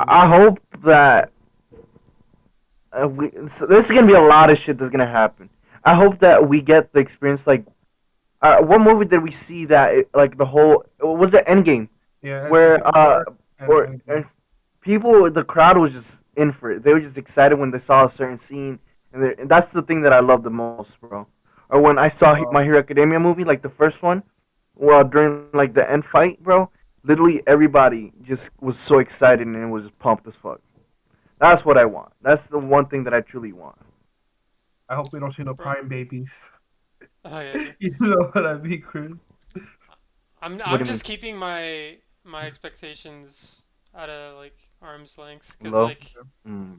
I hope that so this is gonna be a lot of shit that's gonna happen. I hope that we get the experience. Like, what movie did we see that like the whole was it Endgame, Yeah, where Infinity War or and and people the crowd was just in for it. They were just excited when they saw a certain scene, and that's the thing that I love the most, bro. Or when I saw uh, My Hero Academia movie, like the first one, well during like the end fight, bro. Literally everybody just was so excited and was just pumped as fuck. That's what I want. That's the one thing that I truly want. I hope we don't see no Bro. crying babies. Oh yeah, yeah. You know what I mean, Chris? What I'm do you mean? just keeping my expectations at a like arm's length, cause Low? like, Mm.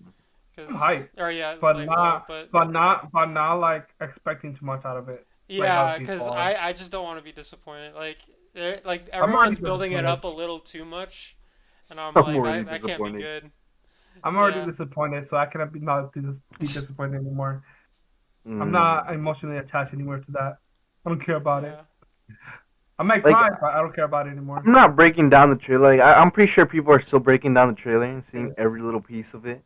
I'm hyped, or yeah, but like low, not, but like expecting too much out of it. Like how yeah, people cause are. I just don't want to be disappointed. Like I'm already everyone's building it disappointed. up a little too much, and I'm I'm like already that can't be disappointed. good. I'm already Yeah, disappointed, so I cannot be disappointed anymore. I'm Mm. not emotionally attached anymore to that. I don't care about it. yeah. I might Like cry, but I don't care about it anymore. I'm not breaking down the trailer. Like I'm pretty sure people are still breaking down the trailer and Yeah. seeing every little piece of it,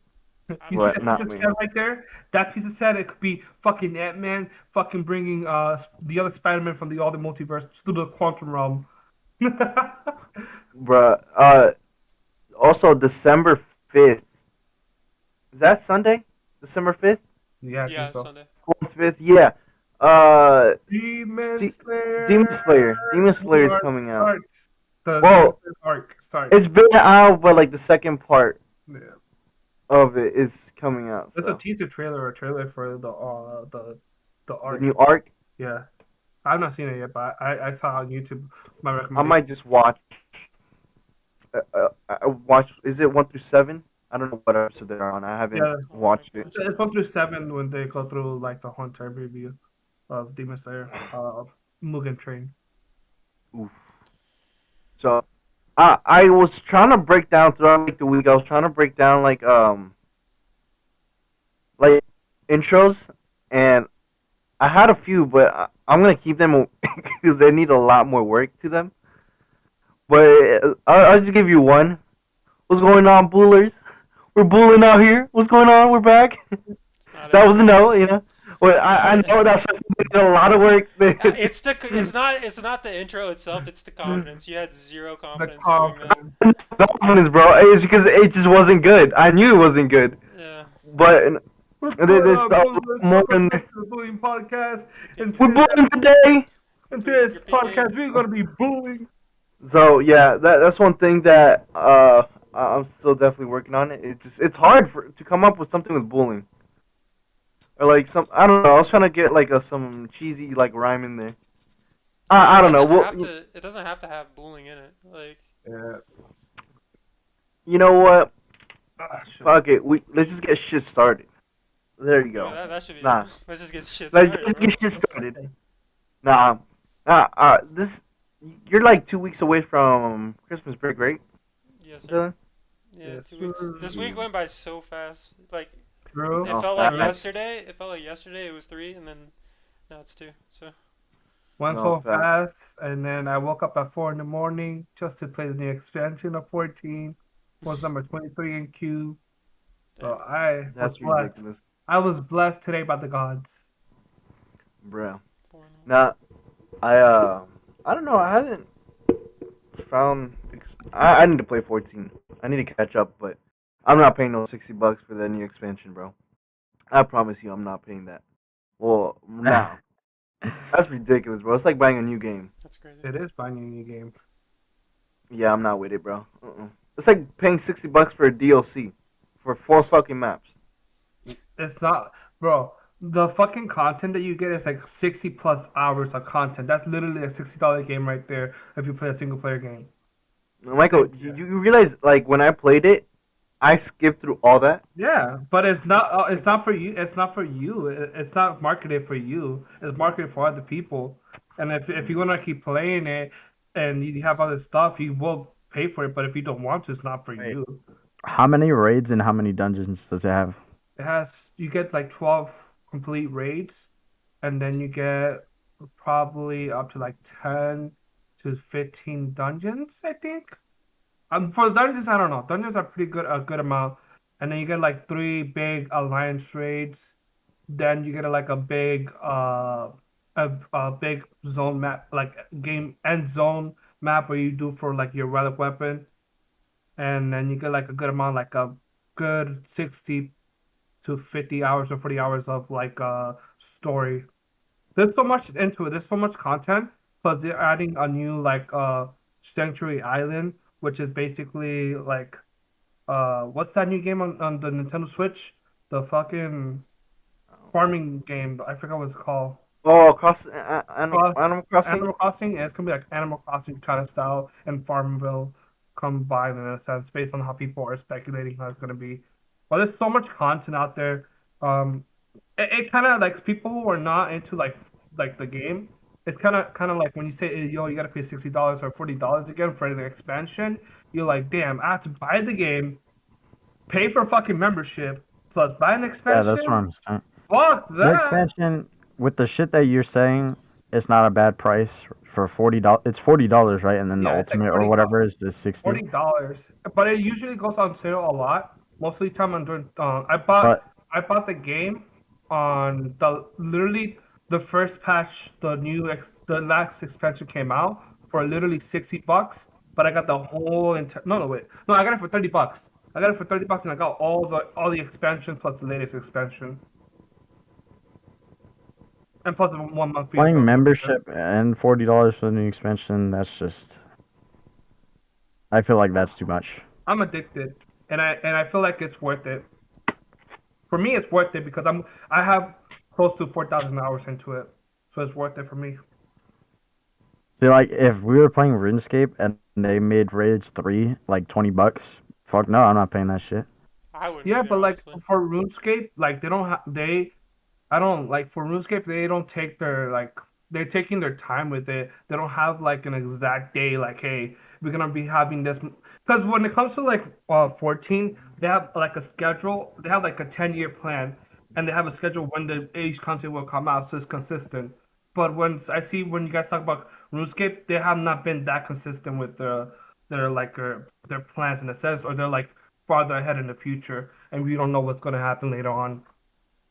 You see Absolutely. but that piece not of me. sand right there? That piece of sand, it could be fucking Ant-Man, fucking bringing the other Spider-Man from the other multiverse to the quantum realm. Bruh. Also December 5th. Is that Sunday? December 5th? Yeah, I think Yeah, so. Sunday. 4th, 5th? Yeah. Uh, Demon see, Demon Slayer, Slayer. Demon Slayer new is arc coming out. starts. The Demon Well, Slayer arc it's starts. been out, but like the second part Yeah. of it is coming out. There's a So teaser trailer or trailer for the the arc. new arc, Yeah, I've not seen it yet, but I saw on YouTube my I might recommendation. just watch. Watch. Is it 1 through 7? I don't know what episode they're on. I haven't Yeah, Oh my watched it. gosh. it's 1 through 7 when they go through like the whole entire review of Demon Slayer, Mugen Train. Oof. So I was trying to break down throughout like the week. I was trying to break down like intros, and I had a few, but I'm gonna keep them because they need a lot more work to them. But I'll just give you one. What's going on, Boolers? We're Booling out here. What's going on? We're back. It's not That it. was a no, you know. But I know that's just a lot of work. It's not the intro itself. It's the confidence. You had zero The confidence doing that. confidence. Confidence, bro. It's because it just wasn't good. I knew it wasn't good, Yeah. but What's going there's on, a lot Bullies? more Welcome in back there. to the Bullying Podcast. Get In We're today's bullying today. in boots today's gripping. podcast, we're gonna be bullying. So yeah, that's one thing that I'm still definitely working on it. It's hard to come up with something with bullying or like some I don't know. I was trying to get like some cheesy like rhyme in there. I don't know. Well, It doesn't have to have bullying in it. Like, Yeah. you know what? Ah, shit. Fuck it. Let's just get shit started. There you yeah, go. that should be it. Nah, Let's just get shit started, let's bro. get shit started. Nah, this you're like 2 weeks away from Christmas break, right, Yes, sir. Dylan? Yeah, Yes, 2 weeks. sir. This week went by so fast. Like, True. it Oh, felt like True. facts. yesterday. It felt like yesterday. It was 3, and then now it's 2. So Went No, so facts. fast, and then I woke up at 4 in the morning just to play the new expansion of 14. Was number 23 in queue. So damn. I was That's blessed. ridiculous, I was blessed today by the gods. bro. 4-1. Now, I don't know. I haven't found. I need to play 14. I need to catch up, but I'm not paying no $60 for that new expansion, bro. I promise you, I'm not paying that. Well, now that's ridiculous, bro. It's like buying a new game. That's crazy. It is buying a new game. Yeah, I'm not with it, bro. It's like paying $60 for a DLC for 4 fucking maps. It's not, bro. The fucking content that you get is like 60 plus hours of content. That's literally a $60 game right there if you play a single player game. Michael, you realize like when I played it, I skipped through all that. Yeah, but it's not. It's not for you. It's not for you. It's not marketed for you. It's marketed for other people. And if you wanna keep playing it and you have other stuff, you will pay for it. But if you don't want to, it's not for Wait, you. how many raids and how many dungeons does it have? It has you get like 12 complete raids, and then you get probably up to like 10 to 15 dungeons, I think. For the dungeons, I don't know. Dungeons are pretty good, a good amount, and then you get like three big alliance raids. Then you get like a big zone map, like game end zone map where you do for like your relic weapon, and then you get like a good amount, like a good 60 to 50 hours or 40 hours of like story. There's so much into it. There's so much content. Plus, they're adding a new like Sanctuary Island, which is basically like what's that new game on the Nintendo Switch? The fucking farming game. I forgot what it's called. Oh, Cross Animal Crossing. Animal Crossing. Yeah, it's gonna be like Animal Crossing kind of style and Farmville combined in a sense, based on how people are speculating how it's gonna be. But there's so much content out there. Um, it kind of like people who are not into like the game. It's kind of like when you say, "Hey, yo, you gotta pay $60 or $40 again for the expansion." You're like, damn, I have to buy the game, pay for fucking membership, plus buy an Yeah, that's what expansion. I'm saying. Fuck The that. expansion with the shit that you're saying, it's not a bad price for $40. It's $40, right? And then the Yeah, it's like ultimate or 40 whatever is the 60. $40, but it usually goes on sale a lot. Most of the time, I'm doing. But I bought the game on the literally the first patch. The last expansion came out for literally $60, but I got the whole entire. No, wait, no, I got it for $30. I got it for $30, and I got all the expansion plus the latest expansion, and plus the 1 month free playing membership. membership and $40 for the new expansion, that's just. I feel like that's too much. I'm addicted, and I feel like it's worth it. For me, it's worth it because I have close to 4,000 hours into it, so it's worth it for me. See, like if we were playing RuneScape and they made Rage 3 like $20, fuck no, I'm not paying that shit. I wouldn't Yeah, either, but like honestly. for RuneScape, like they don't have they I don't like for RuneScape. They don't take their like they're taking their time with it. They don't have like an exact day. Like, hey, we're gonna be having this. Because when it comes to like 14, they have like a schedule. They have like a 10-year plan, and they have a schedule when the age content will come out, so it's consistent. But when you guys talk about RuneScape, they have not been that consistent with their plans in a sense, or they're like farther ahead in the future, and we don't know what's gonna happen later on.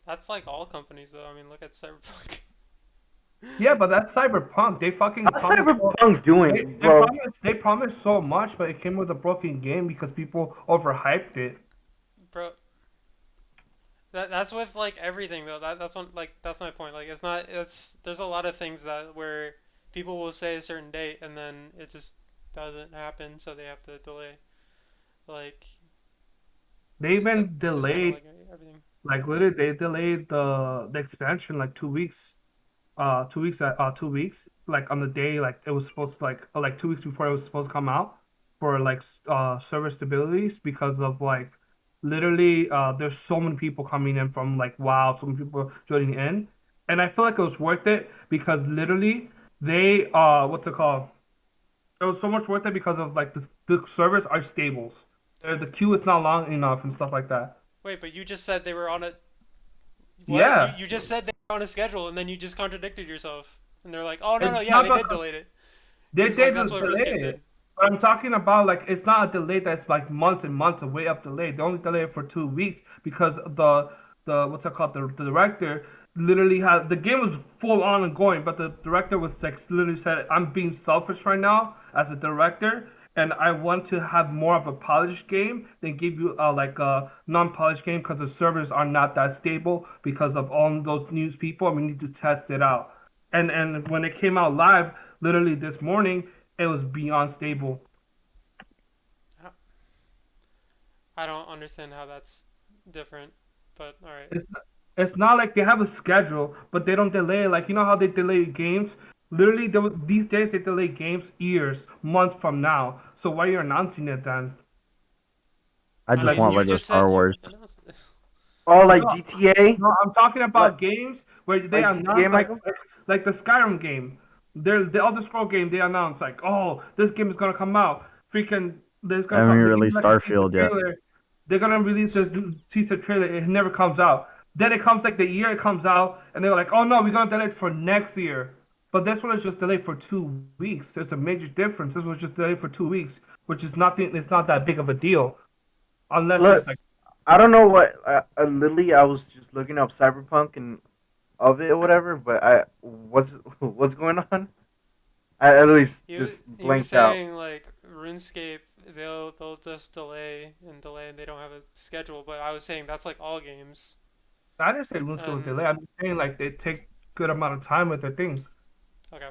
That's like all companies, though. I mean, look at CyberPunk. Yeah, but that's Cyberpunk. They fucking How's promised. Cyberpunk They, doing, they bro? promised. They promised so much, but it came with a broken game because people overhyped it. Bro, that's with like everything though. That's my point. Like it's not. It's there's a lot of things that where people will say a certain date and then it just doesn't happen, so they have to delay. Like They even it's just kind of delayed, like everything. like literally, they delayed the expansion like 2 weeks. 2 weeks. 2 weeks. Like on the day, like it was supposed to like 2 weeks before it was supposed to come out for like server stabilities because of like literally there's so many people coming in from like wow, so many people joining in, and I feel like it was worth it because literally they what's it called? It was so much worth it because of like the servers are stables. The queue is not long enough and stuff like that. Wait, but you just said they were on a what? You Yeah, you just said they were on a schedule and then you just contradicted yourself. And they're like, oh no no it's yeah not they did the delay it they because like did that's what delay RuneScape it. did. But I'm talking about like it's not a delay that's like months and months away of delay. They only delayed it for 2 weeks because the what's it called the director literally had the game was full on and going, but the director was like literally said, "I'm being selfish right now as a director." And I want to have more of a polished game than give you like a non-polished game because the servers are not that stable because of all those news people. And we need to test it out. And when it came out live, literally this morning, it was beyond stable. I don't understand how that's different, but all right. It's not like they have a schedule, but they don't delay it. Like you know how they delay games. Literally, these days they delay games years, months from now. So why are you announcing it then? I I just Like mean, want you Lego just Star said you Wars. announced it. Oh, like no, GTA, no, I'm talking like about games where they like GTA, announce Michael. like the Skyrim game. The Elder Scroll game. They announce like, oh, this game is gonna come out. Freaking, there's I gonna haven't come. They give you released like a teaser Starfield yet. trailer. They're gonna release this teaser trailer. It never comes out. Then it comes like the year it comes out, and they're like, oh no, we're gonna delay it for next year. But this one is just delayed for 2 weeks. There's a major difference. This was just delayed for 2 weeks, which is nothing. It's not that big of a deal, unless Look, it's like I don't know what. Literally, I was just looking up CyberPunk and of it or whatever, but what's going on? I at least just He was blanked out. saying like RuneScape, they'll just delay and they don't have a schedule. But I was saying that's like all games. I didn't say RuneScape was And delayed. I'm just saying like they take good amount of time with their thing. okay,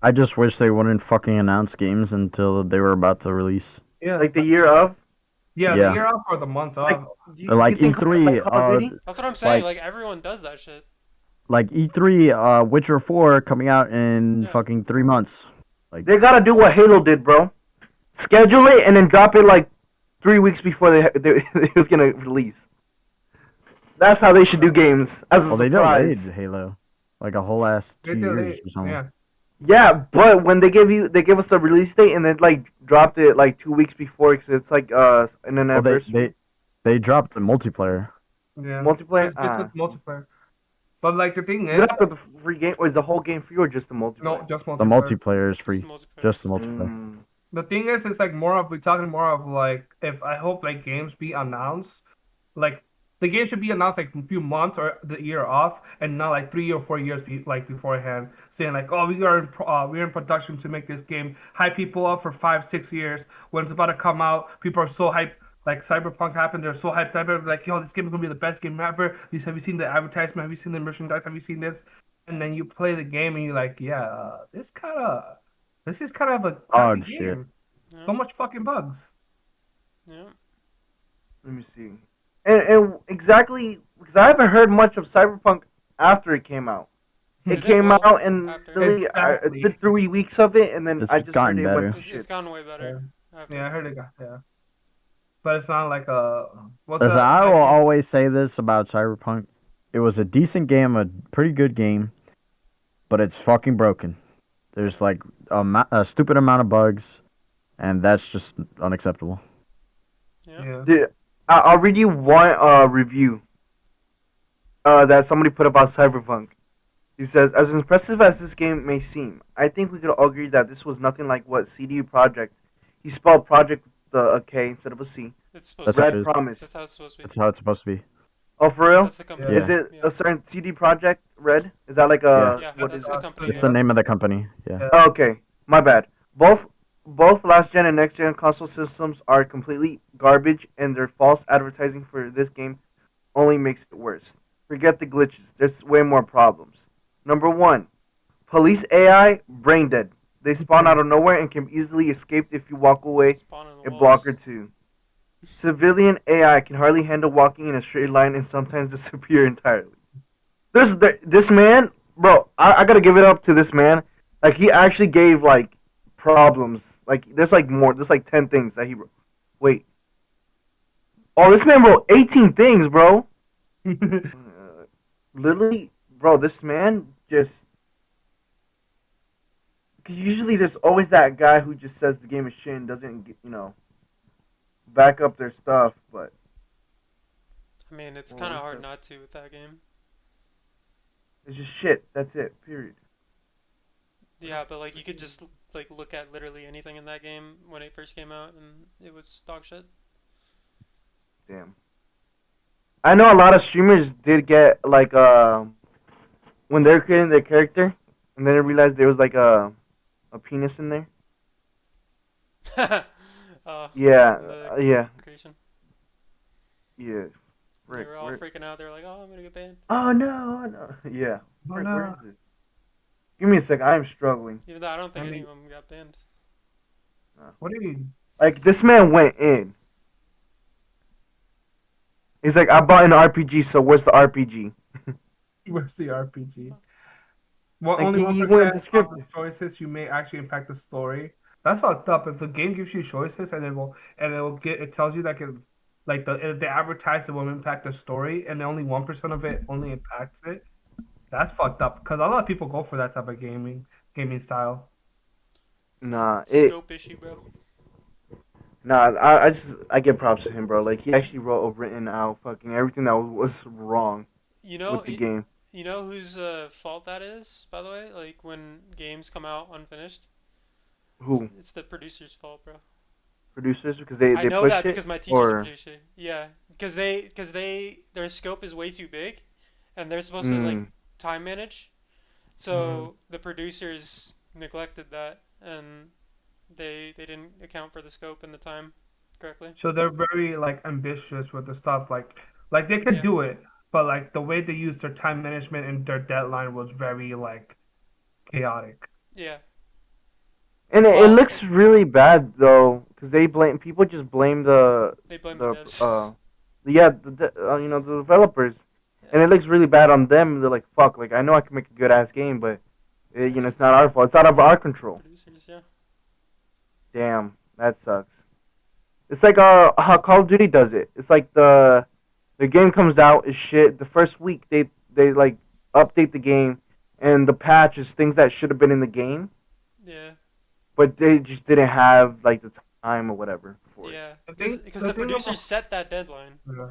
I just wish they wouldn't fucking announce games until they were about to release. Yeah, Like the year of, yeah, the Yeah, year off or the month like, off. do you like think like E3, Call of Duty? that's what I'm saying. like Like everyone does that shit. like E3, Witcher 4 coming out in Yeah. fucking 3 months. Like, They gotta do what Halo did, bro. Schedule it and then drop it like 3 weeks before they it was gonna release. That's how they should do games as a well, they delayed surprise. Halo, like a whole ass They 2 years delayed. or something. Yeah, Yeah, but when they gave us a release date and then like dropped it like 2 weeks before because it's like an Well, anniversary they dropped the multiplayer. yeah. multiplayer. It's just multiplayer. But like the thing Is it is, after the free game or is the whole game free or just the no, multiplayer? just The multiplayer. multiplayer is Just free, multiplayer. just the multiplayer. Mm. The thing is, it's like more of we're talking more of like if I hope like games be announced, like the game should be announced like a few months or the year off, and not like 3 or 4 years like beforehand, saying like, oh, we're in production to make this game, hype people up for 5 6 years. When it's about to come out, people are so hyped. Like Cyberpunk happened, they're so hyped up. They're like, yo, this game is gonna be the best game ever. Have you seen the advertisement? Have you seen the merchandise? Have you seen this? And then you play the game and you're like, yeah, this is kind of a crappy Oh shit. game. Yeah. So much fucking bugs. Yeah. Let me see. And exactly because I haven't heard much of Cyberpunk after it came out. It It did came well out and after. literally I Exactly. did 3 weeks of it and then It's I just heard gotten it went better. to It's shit. gotten way Yeah, better after. yeah, I heard it got yeah, but it's not like a what's Listen, that? I will That game? always say this about Cyberpunk. It was a decent game, a pretty good game, but it's fucking broken. There's like a stupid amount of bugs, and that's just unacceptable. Yeah. Yeah, Dude, I'll read you one review that somebody put about Cyberpunk. He says, as impressive as this game may seem, I think we could all agree that this was nothing like what CD Projekt, he spelled project with a K instead of a C, It's supposed That's to how be. it Red is. That's promised. how it's supposed to be. That's how it's supposed to be. Oh, for real? That's the company. Yeah. Is it Yeah. a certain CD Project Red? Is that like Yeah. a Yeah. what That's is the it? company. It's Yeah. the name of the company. Yeah. yeah, Oh, okay, my bad. Both last gen and next gen console systems are completely garbage, and their false advertising for this game only makes it worse. Forget the glitches. There's way more problems. Number one, police AI brain dead. They spawn out of nowhere and can easily escape if you walk away Spawn on the a block or walls. two. Civilian AI can hardly handle walking in a straight line and sometimes disappear entirely. This man, bro, I gotta give it up to this man. Like he actually gave like problems. Like there's like more. There's like 10 things that he wrote. Wait. Oh, this man wrote 18 things, bro. Literally, bro. This man just. Cause usually there's always that guy who just says the game is shit and doesn't back up their stuff. But I mean, it's Well, kind of what's hard that? not to with that game. it's just shit. That's it. Period. Yeah, but like you could just like look at literally anything in that game when it first came out, and it was dog shit. Damn. I know a lot of streamers did get like when they're creating their character, and then they realized there was like a penis in there. uh, Yeah, in the yeah, creation. yeah. They Frick, were all where? freaking out. They were like, "Oh, I'm gonna get banned." Oh no, no. Yeah. Oh, Frick, no. where is it? Give me a sec. I am struggling. Even though I don't think I any mean- of them got banned. What do you mean? Like this man went in. He's like, I bought an RPG, so where's the RPG? Where's the RPG? Well, Like only one he percent went of the descriptive. choices you may actually impact the story. That's fucked up. If the game gives you choices and it tells you that like if they advertise it will impact the story and only 1% of it only impacts it. That's fucked up because a lot of people go for that type of gaming style. It's Nah, a scope issue, bro. I give props to him, bro. Like he actually wrote a written out fucking everything that was wrong You know, with the game. You know whose fault that is, by the way? Like when games come out unfinished, Who it's the producer's fault, bro. producers because they I they know push that it because my teacher's a or producer. Yeah, because their scope is way too big, and they're supposed to like mm, time manage. Mm. So the producers neglected that, and they didn't account for the scope and the time correctly. So they're very like ambitious with the stuff. Like they could Yeah, do it, but like the way they use their time management and their deadline was very like chaotic. yeah. and it Well, looks really bad though because they blame people just blame they blame the the devs. yeah the developers Yeah, and it looks really bad on them. They're like fuck, like I know I can make a good ass game, but it's actually it's not our fault. It's out of our control. producers. Yeah, Damn, that sucks. It's like how Call of Duty does it. It's like the game comes out is shit. The first week they like update the game and the patch is things that should have been in the game, yeah, but they just didn't have like the time or whatever for it. yeah. I Because think the the thing producers about set that deadline. yeah.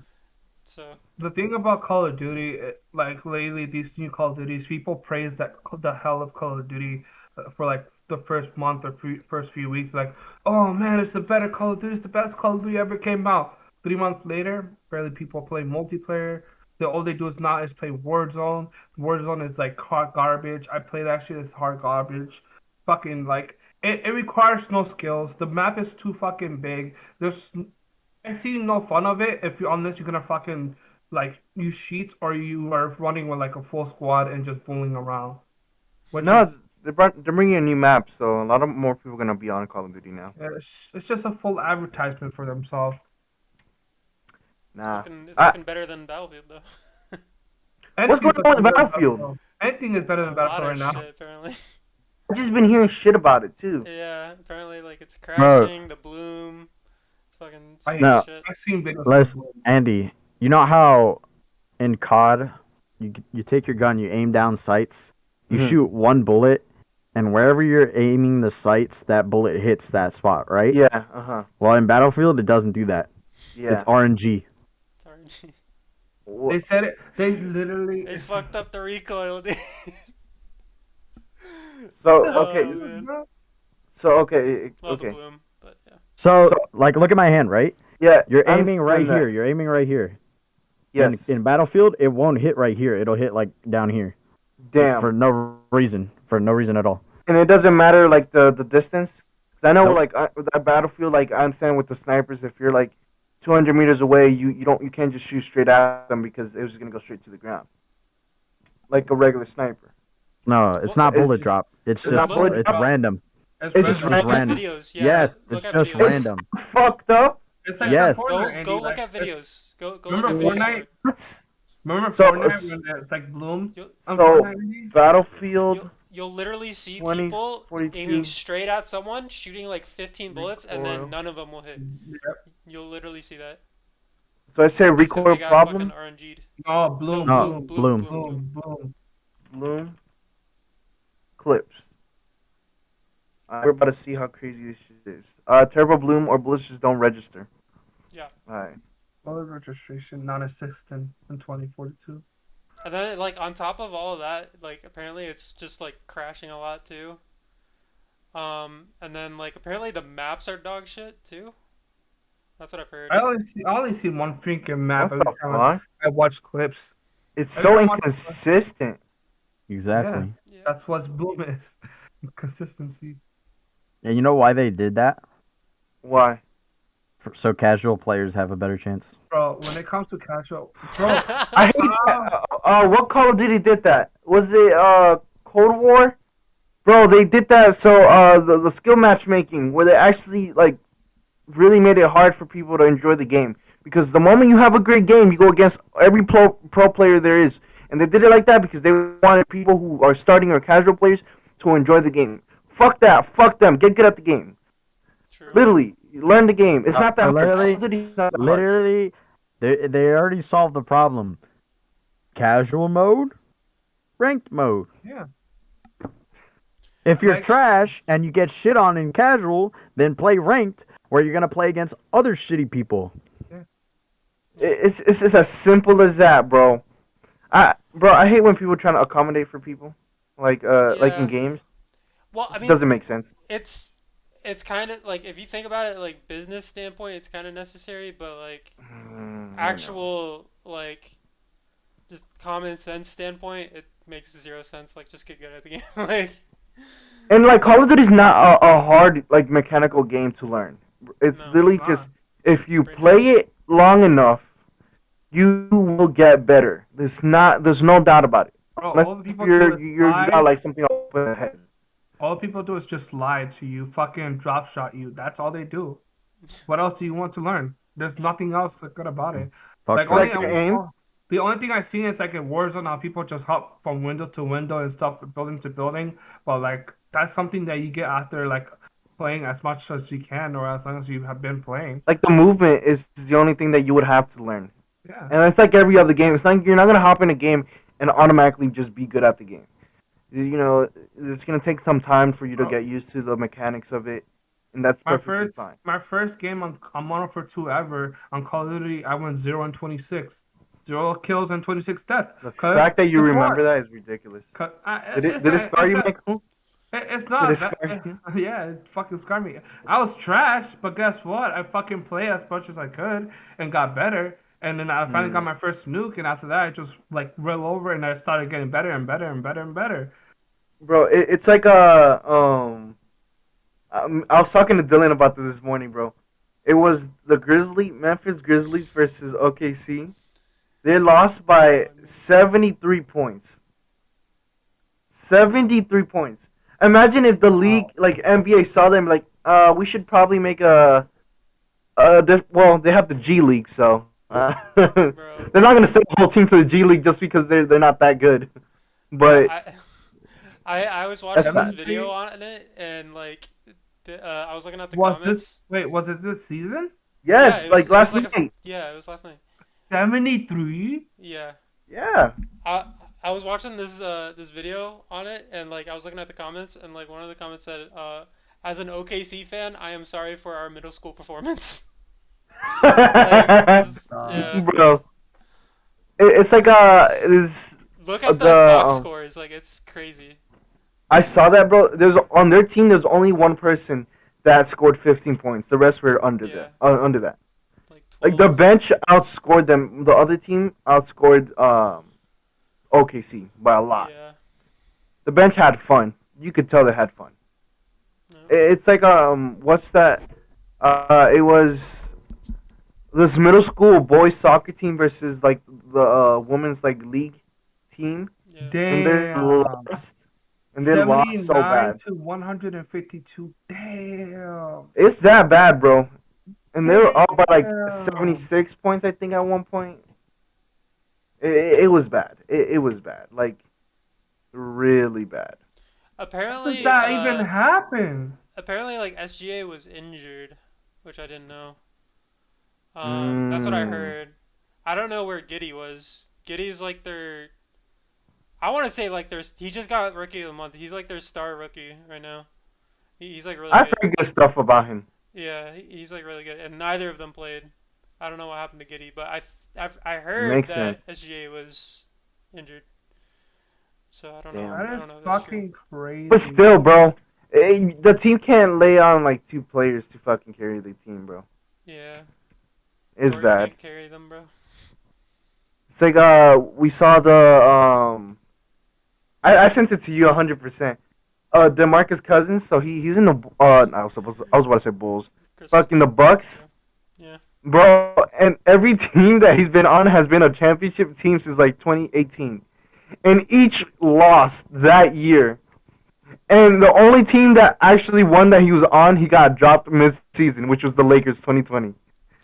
So The thing about Call of Duty, like lately, these new Call of Duties, people praise the hell of Call of Duty for like the first month or first few weeks. Like, oh man, it's a better Call of Duty. It's the best Call of Duty ever came out. 3 months later, barely people play multiplayer. All they do is not is play Warzone. Warzone is like hard garbage. I play that shit. It's hard garbage. Fucking like it requires no skills. The map is too fucking big. I see no fun of it if you unless you're gonna fucking like use sheets or you are running with like a full squad and just bullying around, which No, is they're bringing a new map, so a lot of more people are gonna be on Call of Duty now. it's just a full advertisement for themselves. Nah, it's I looking better than Battlefield though. what's going Anything's on looking with better than Battlefield? Battlefield. Anything is better A than lot Battlefield of right now. shit apparently. I've just been hearing shit about it too. Yeah, apparently like it's Bro, crashing, the bloom, it's fucking I stupid no, shit. I've seen videos of the let's bullet. Andy. You know how in COD, you take your gun, you aim down sights, you Hmm. shoot one bullet, and wherever you're aiming the sights, that bullet hits that spot, right? Yeah, uh-huh. Well, in Battlefield, it doesn't do that. It's Yeah. RNG. It's RNG. They Wha- said it. They literally. They fucked up the recoil, dude. So okay, Oh man. Well, the okay. bloom, but yeah. So, So like, look at my hand, right? yeah, You're I aiming right understand that. here. You're aiming right here. Yes. In Battlefield, it won't hit right here. It'll hit like down here for Damn. no reason. For no reason at all. And it doesn't matter like the distance. 'Cause I know Nope. like with that Battlefield, like I understand with the snipers, if you're like 200 meters away, you can't just shoot straight at them because it was just gonna go straight to the ground, like a regular sniper. No, it's Well, not It's bullet just drop. It's it's not just look, bullet it's drop. random. It's It's red just look dot. at random. videos. Yeah, Yes, look it's at just videos. It's random. fucked up. It's like the Yes. Fortnite. Go Andy, look like at it's videos. Go look remember at videos for Fortnite. it. What? Remember So Fortnite when it's like Bloom You'll on so Fortnite? Andy? you'll Battlefield you'll literally see twenty people forty aiming two straight at someone, shooting like 15 bullets, and then recoil. none of them will hit. Yep. You'll literally see that. So I say That's because they recoil got fucking problem. RNG'd. No, No, Bloom, No, bloom, Bloom, bloom, bloom. bloom, bloom. Bloom, Bloom. Bloom clips. We're about to see how crazy this shit is. Turbo Bloom or bullets just don't register. Yeah. Alright. Color registration non-existent in 2042. And then like on top of all of that, like apparently it's just like crashing a lot too. And then like apparently the maps are dog shit too. That's what I've heard. I only see one freaking map What every the time fuck? I watch clips. It's Every so time I watch inconsistent. yeah, Exactly. Yeah. that's what Bloom is. Consistency. And you know why they did that? Why? So casual players have a better chance. Bro, when it comes to casual, bro, I hate how? that. What Call of Duty did that? Was it Cold War? Bro, they did that so the skill matchmaking where they actually like really made it hard for people to enjoy the game. Because the moment you have a great game, you go against every pro player there is. And they did it like that because they wanted people who are starting or casual players to enjoy the game. Fuck that. Fuck them. Get good at the game. True. Literally, learn the game. It's not that hard. Call Literally, of Duty is not that hard. literally, they already solved the problem. Casual mode, ranked mode. Yeah. If you're Like- trash and you get shit on in casual, then play ranked, where you're gonna play against other shitty people. It's just as simple as that, bro. bro, I hate when people trying to accommodate for people, like in Yeah. games. Well, It I just mean, doesn't make sense. it's it's kind of like if you think about it like business standpoint, it's kind of necessary, but like I know. actual like just common sense standpoint, it makes zero sense. Like just get good at the game. Like And like Call of Duty is not a hard like mechanical game to learn. It's no, It's literally not. just if it's you brain dead. play it long enough, you will get better. There's no doubt about it. Bro, Unless all the if people do is you got lie. like something open in the head. All people do is just lie to you, fucking drop shot you. That's all they do. What else do you want to learn? There's nothing else good about it. Like Fuck You it. like your aim? the only thing I've seen is like in Warzone how people just hop from window to window and stuff, building to building. But like that's something that you get after like playing as much as you can or as long as you have been playing. Like the movement is the only thing that you would have to learn. Yeah. And it's like every other game. It's not you're not gonna hop in a game and automatically just be good at the game. You know, it's gonna take some time for you to Bro, get used to the mechanics of it, and that's perfectly fine. my first game on Modern Warfare 2 ever on Call of Duty, I went 0 and 26. 0 kills and 26 deaths. The Cause fact that you guess remember what? that is ridiculous. Cause Did it scar it's you, that Michael? it's Did it not that. scar you? Yeah, it fucking scarred me. I was trash, but guess what? I fucking played as much as I could and got better. And then I finally got Mm. my first nuke, and after that, I just like roll over, and I started getting better and better and better and better. Bro, it's like I was talking to Dylan about this morning, bro. It was the Memphis Grizzlies versus OKC. They lost by Oh, no. 73 points. 73 points. Imagine if the league, Wow. like NBA, saw them like, we should probably make well, they have the G League, so they're Bro, not gonna send the whole team to the G League just because they're not that good. bro, But I was that's watching this sad. video on it and like I was looking at the Was this comments. wait? Was it this season? Yeah, Yes, like it was last like a night. yeah, it was last night. 73. Yeah. Yeah. I I was watching this video on it and like I was looking at the comments and like one of the comments said as an OKC fan, I am sorry for our middle school performance. Like this yeah. Bro, it's like it's Look at the the box scores, like it's crazy. I saw that, bro. There's on their team. There's only one person that scored 15 points. The rest were Yeah, under that. like Like the 12. bench outscored them. The other team outscored OKC by a lot. Yeah. The bench had fun. You could tell they had fun. No. It's like what's that? It was this middle school boys soccer team versus like the women's like league team, Yeah. and they Damn. lost. And they lost so 79 bad. to 152. Damn. It's that bad, bro. And they were up by like Damn. 76 points, I think, at one point. It was bad. It was bad. Like, really bad. How does Apparently that even happen? apparently like SGA was injured, which I didn't know. That's what I Mm. heard. I don't know where Giddy was. Giddy's like their. I want to say like their. He just got rookie of the month. He's like their star rookie right now. He's like really I've good. heard good stuff about him. Yeah, he's like really good. And neither of them played. I don't know what happened to Giddy, but I heard Makes that sense. SGA was injured. So I don't know. Damn. That I is don't know if that's true. fucking crazy. But still, bro, the team can't lay on like two players to fucking carry the team, bro. Yeah. It's Or you bad. can't carry them, bro. It's like we saw the I sent it to you 100%. DeMarcus Cousins, so he's in the I was about to say Bulls. Christmas Fucking the time. Bucks. Yeah. Bro, and every team that he's been on has been a championship team since like 2018. And each lost that year. And the only team that actually won that he was on, he got dropped mid-season, which was the Lakers 2020.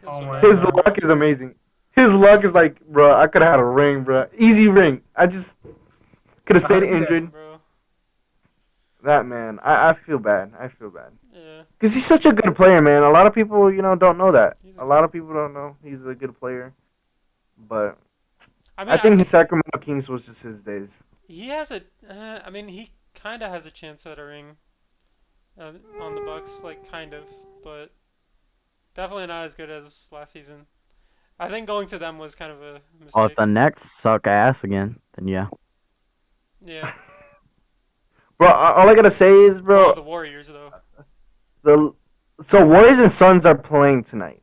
Feels Oh so my bad His for him, God. bro. luck is amazing. His luck is like, bro, I could have had a ring, bro. Easy ring. I just could have But how stayed does he get? injured. Bro. That man, I feel bad. I feel bad. Yeah. Because he's such a good player, man. A lot of people, don't know that. He's A lot of people don't know he's a good player. But I mean, I think his Sacramento Kings was just his days. he has a. I mean, he kind of has a chance at a ring on the Bucks, like kind of, but definitely not as good as last season. I think going to them was kind of a Oh, if mistake. the Nets suck ass again, then yeah. Yeah. Bro, all I gotta say is, What about bro, the Warriors though? the so Warriors and Suns are playing tonight.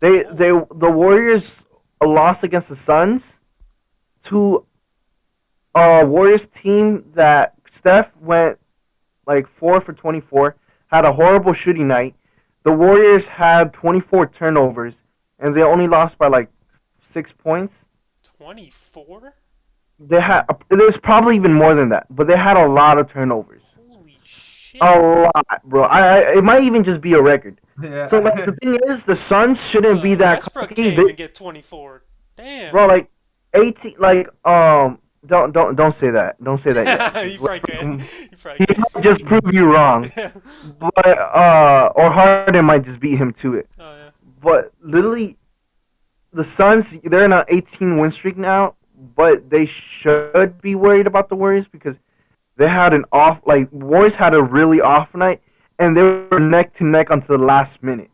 The Warriors lost against the Suns to a Warriors team that Steph went like 4 for 24, had a horrible shooting night. The Warriors had 24 turnovers, and they only lost by like 6 points. 24? They had there's probably even more than that, but they had a lot of turnovers, Holy shit. a lot, bro. It might even just be a record. Yeah. So like the thing is, the Suns shouldn't be that Westbrook cocky. can't even get 24. Damn. Bro, like 18, like don't say that. Don't say that yet. 'Cause You probably could. You he probably could. might just prove you wrong, Yeah. but or Harden might just beat him to it. Oh yeah. But literally, the Suns, they're in an 18 win streak now, but they should be worried about the Warriors because they had an off, like Warriors had a really off night, and they were neck to neck until the last minute.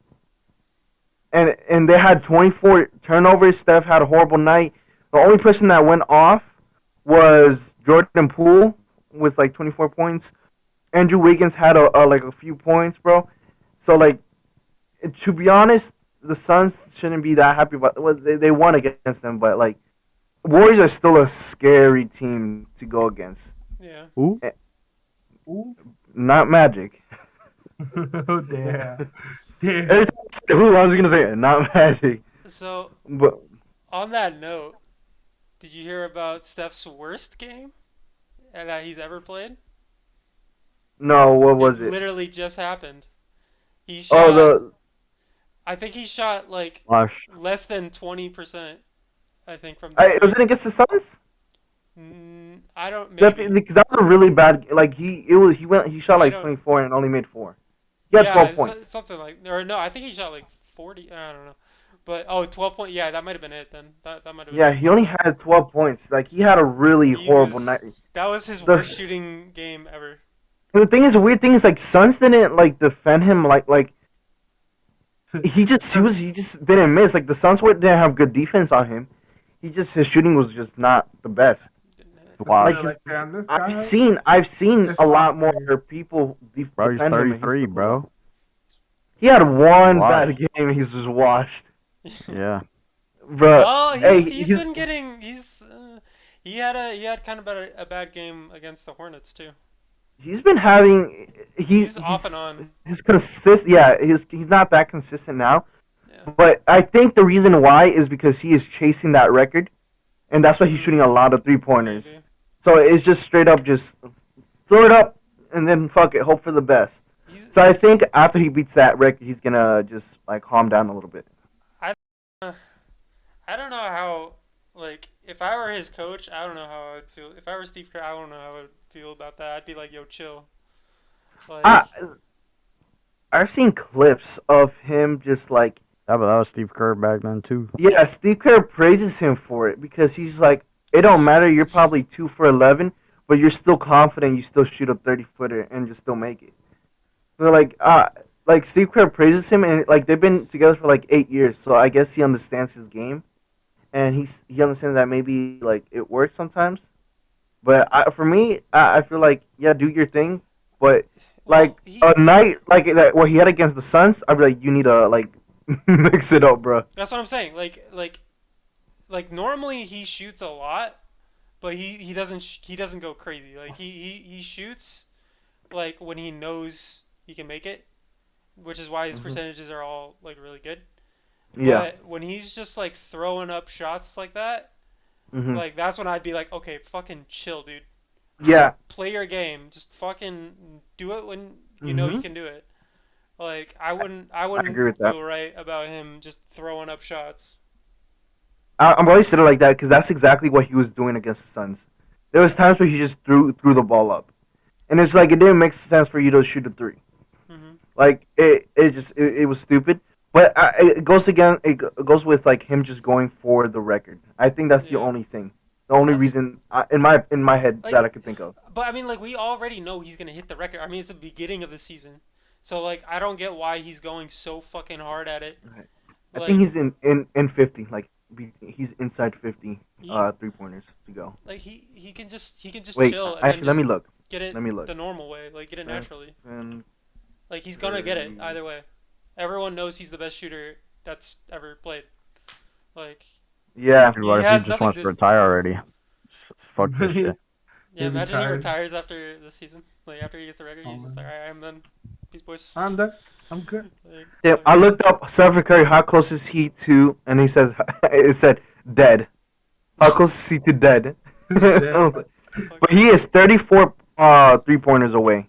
And they had 24 turnovers. Steph had a horrible night. The only person that went off was Jordan Poole with like 24 points. Andrew Wiggins had like a few points, bro. So like, to be honest, the Suns shouldn't be that happy about. Well, they won against them, but like, Warriors are still a scary team to go against. Yeah. Who? Ooh. Not Magic. Oh, damn. Damn. Every time I say who, I was gonna say it, not Magic. So But on that note, did you hear about Steph's worst game that he's ever played? no, what was it? Literally just happened. He Oh, shot. I think he shot like Flush. less than 20%. I think from was it against the Suns? I don't maybe. Because that was a really bad. Like he shot I like don't. 24 and only made 4. He had Yeah, 12 points. something like or no, I think he shot like 40. I don't know. But 12 point. Yeah, that might have been it then. That might have been Yeah, it. he only had 12 points. Like he had a really horrible night. That was his The worst s- shooting game ever. The thing is, the weird thing is like Suns didn't like defend him like he just didn't miss. Like the Suns didn't have good defense on him. His shooting was just not the best. Flush. Like Like, damn, this I've guy- seen a lot more people Bro, he's defend him. And he 33, still- bro. He had one Washed. bad game. He's just washed, Yeah. bro. Oh, Hey, he's been getting he had kind of a bad game against the Hornets too. he's been having He's off and on. He's he's not that consistent now. Yeah. But I think the reason why is because he is chasing that record, and that's why he's shooting a lot of 3-pointers. Maybe. So it's just straight up, just throw it up and then fuck it, hope for the best. He's- So I think after he beats that record, he's gonna just like calm down a little bit. I don't know how like if I were his coach, I don't know how I would feel. If I were Steve Kerr, I don't know how I would feel about that. I'd be like, yo, chill. Like, I've seen clips of him just like, Yeah, but that was Steve Kerr back then too. yeah, Steve Kerr praises him for it because he's like, it don't matter, you're probably 2 for 11, but you're still confident you still shoot a 30-footer and just still make it. So like Steve Kerr praises him, and like they've been together for like 8 years, so I guess he understands his game, and he understands that maybe like it works sometimes. But for me, I feel like, yeah, do your thing, but like a night like that what he had against the Suns, I'd be like, you need to like mix it up, bro. that's what I'm saying. Like normally he shoots a lot, but he doesn't go crazy. Like he shoots like when he knows he can make it, which is why his percentages are all like really good. Yeah. But when he's just like throwing up shots like that, Hmm. like that's when I'd be like, okay, fucking chill, dude. Yeah. Play your game. Just fucking do it when you know you Mhm. can do it. Like I wouldn't agree with that. feel right about him just throwing up shots. I'm always sitting like that because that's exactly what he was doing against the Suns. There was times where he just threw the ball up, and it's like it didn't make sense for you to shoot a 3. Hmm. Like it was stupid. But it goes again. It goes with like him just going for the record. I think that's the Yeah. only thing, the only That's- reason in my head Like- that I could think of. But I mean, like we already know he's gonna hit the record. I mean, it's the beginning of the season, so like I don't get why he's going so fucking hard at it. I think Like he's in 50. Like he's inside 50 he 3 pointers to go. like he can just Wait, chill and then actually, let me just look. get it Let me look. the normal way, like get it naturally. Stephen Like he's gonna get it Curry. either way. Everyone knows he's the best shooter that's ever played. Like Yeah, Dude, he what if he has just nothing wants to to. retire already? Fuck this he shit. Yeah, imagine he retired. retires after this season. Like after he gets the record, Oh he's just like, man, alright, I'm done. Peace, boys. I'm done. I'm good. Like, damn. fuck. I looked up Stephen Curry. How close is he to? And he says it said dead. How close is he to dead? Yeah. Fuck. But he is 34 3 pointers away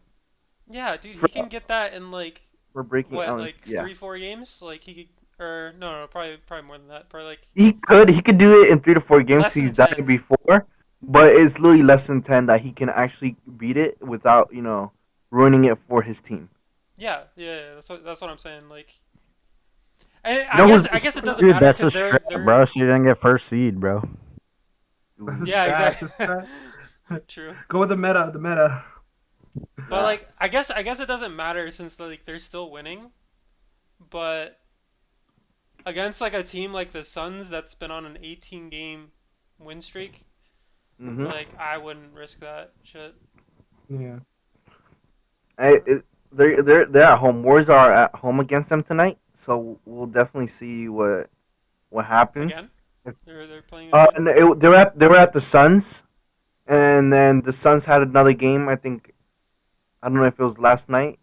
Yeah, dude, for, he can get that in like breaking what, Allen's. like Yeah, 3-4 games? Like he could, or no, probably more than that. Probably like he could do it in 3 to 4 games. less than He's done it 10. before, but it's literally less than 10 that he can actually beat it without ruining it for his team. Yeah, that's what I'm saying. Like, and You I know guess who's I guess it doesn't Dude, matter that's a because they're strat, they're bro. So you didn't get first seed, bro. That's a dude, yeah, strat. That's exactly. a strat. True. Go with the meta. The meta. But nah. like I guess it doesn't matter since like they're still winning. But against like a team like the Suns that's been on an 18 game win streak, Mm-hmm. like I wouldn't risk that shit Yeah. They're at home. Warriors are at home against them tonight, so we'll definitely see what happens. again. If, They're playing again. no, they were at the Suns, and then the Suns had another game. I don't know if it was last night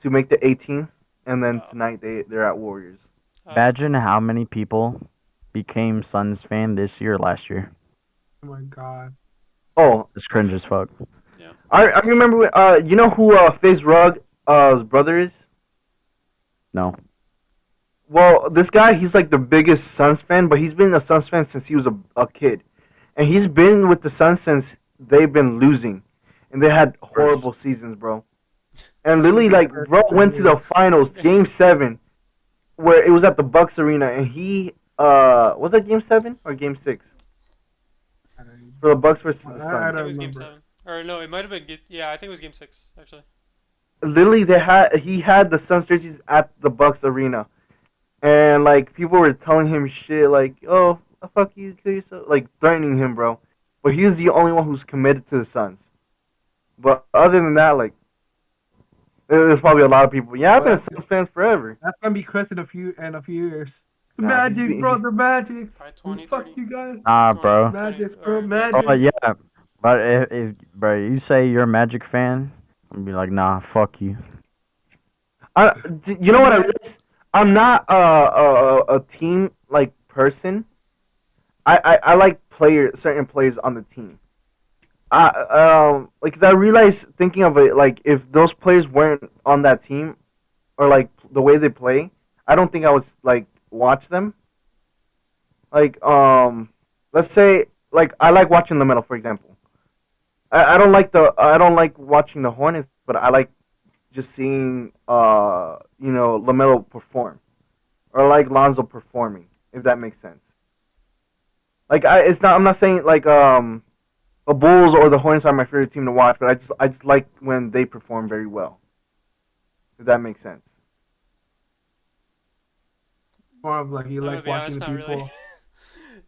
to make the 18th, and then Oh, tonight they're at Warriors. okay. Imagine how many people became Suns fan this year, last year. Oh my god. Oh, It's cringe as fuck. Yeah. I remember. You know who FaZe Rug his brother is? No. Well, this guy, he's like the biggest Suns fan, but he's been a Suns fan since he was a kid. And he's been with the Suns since they've been losing. And they had horrible seasons, bro. And literally, like, bro went to the finals, game 7, where it was at the Bucks Arena, and he, was that game 7 or game 6? For the Bucks versus the I I Suns. think it don't was game remember. 7. Or no, it might have been. Yeah, I think it was game 6 actually. Literally, he had the Suns jerseys at the Bucks Arena. And, like, people were telling him shit like, oh, fuck you, kill yourself. Like, threatening him, bro. But he was the only one who's committed to the Suns. But other than that, like, there's probably a lot of people. Yeah, I've been a Well, Suns fan forever. that's gonna be Chris in a few years. The Nah, he's Magic, been- bro. he- The Magics. Probably 20, Fuck 30. you guys. Nah, 20, bro. 20, Magics, bro. or Magic. Oh yeah, but if bro, you say you're a Magic fan, I'm be like, nah, fuck you. You know what I realized? I'm not a team like person. I like certain players on the team. Like 'cause I realized thinking of it, like if those players weren't on that team or like the way they play, I don't think I would like watch them. Like let's say like I like watching the metal for example. I don't like watching the Hornets, but I like just seeing LaMelo perform or like Lonzo performing, if that makes sense. Like I'm not saying like the Bulls or the Hornets are my favorite team to watch, but I just like when they perform very well. If that makes sense. More of like you I'm gonna like be watching honest, the not people. really.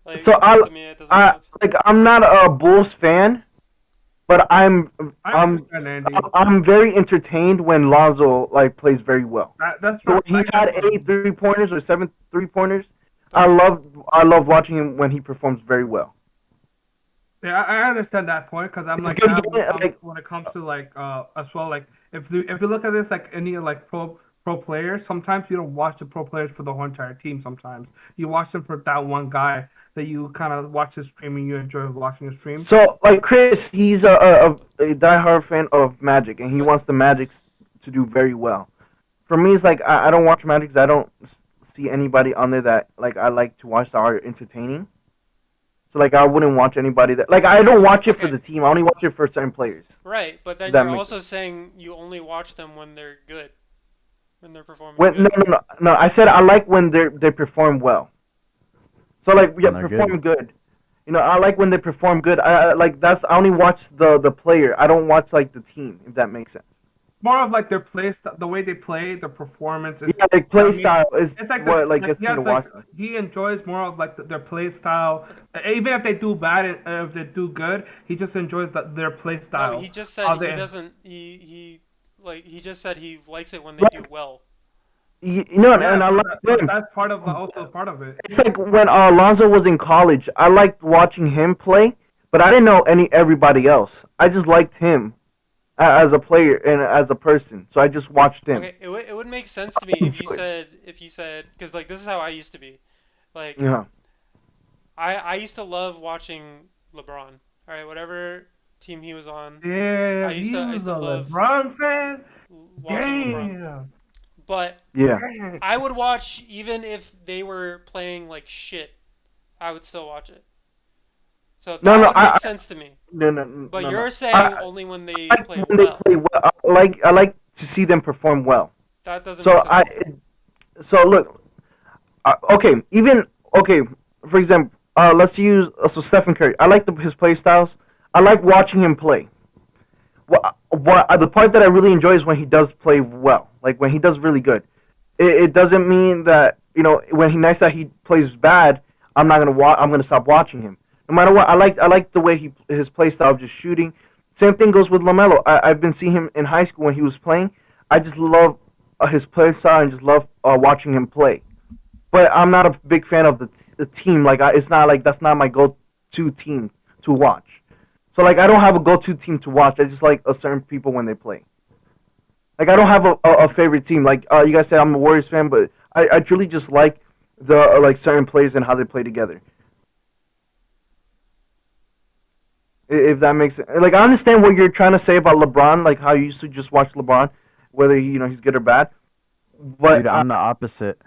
Like So to me, it doesn't make sense. I'm not a Bulls fan, but I understand, Andy. I'm very entertained when Lonzo like plays very well. That's So not. when he had 8 3 pointers or 7 3 pointers, But I love watching him when he performs very well. Yeah, I understand that point because I'm It's like good that game, like when it comes to like as well like if you look at this like any like pro players, sometimes you don't watch the pro players for the whole entire team. Sometimes you watch them for that one guy that you kind of watch his stream and you enjoy watching his stream. so like Chris, he's a diehard fan of Magic, and he wants the Magic to do very well. For me, it's like I don't watch Magic 'cause I don't see anybody on there that like I like to watch that are entertaining. So like I wouldn't watch anybody that like I don't watch it for Okay. the team. I only watch it for certain players. right, but then That you're makes also saying you only watch them when they're good, when they're performing When good. no, I said I like when they perform well. So like yeah, When they're perform good. You know, I like when they perform good. I like that's I only watch the player. I don't watch like the team. If that makes sense. more of like their play the way they play, the performance is. Yeah, like You know play what I mean? style is It's like what like like gets he me to has like watch them. he enjoys more of like their play style. Even if they do bad, if they do good, he just enjoys their play No, but style. he just How said he they doesn't. He just said he likes it when they do Right. well. You know, yeah, and I like but them. that's part of also part of it. It's like when Alonso was in college. I liked watching him play, but I didn't know everybody else. I just liked him as a player and as a person. So I just watched him. Okay, it would make sense to me I enjoy it. if you said because like this is how I used to be. Like Yeah. I used to love watching LeBron. All right, whatever team he was on, Damn, he I used was to a love LeBron fan. watching LeBron. Damn. But Yeah. Damn. I would watch even if they were playing like shit. I would still watch it. So No, that no, would make sense to me. no, no, But no, no. you're saying I only when they like play when they well. play well. I like to see them perform well. That doesn't make So sense to me. so look, okay, even okay. For example, let's use so Stephen Curry. I like his play styles. I like watching him play. What the part that I really enjoy is when he does play well, like when he does really good. It doesn't mean that when he nice that he plays bad. I'm not gonna watch. I'm gonna stop watching him. No matter what, I like the way his play style of just shooting. Same thing goes with Lamelo. I've been seeing him in high school when he was playing. I just love his play style and just love watching him play. But I'm not a big fan of the team. Like it's not like that's not my go-to team to watch. So like I don't have a go-to team to watch. I just like a certain people when they play. Like I don't have a favorite team. Like you guys say, I'm a Warriors fan, but I truly just like the like certain players and how they play together. If that makes sense. Like I understand what you're trying to say about LeBron, like how you used to just watch LeBron, whether he's good or bad. Dude, But I'm the opposite.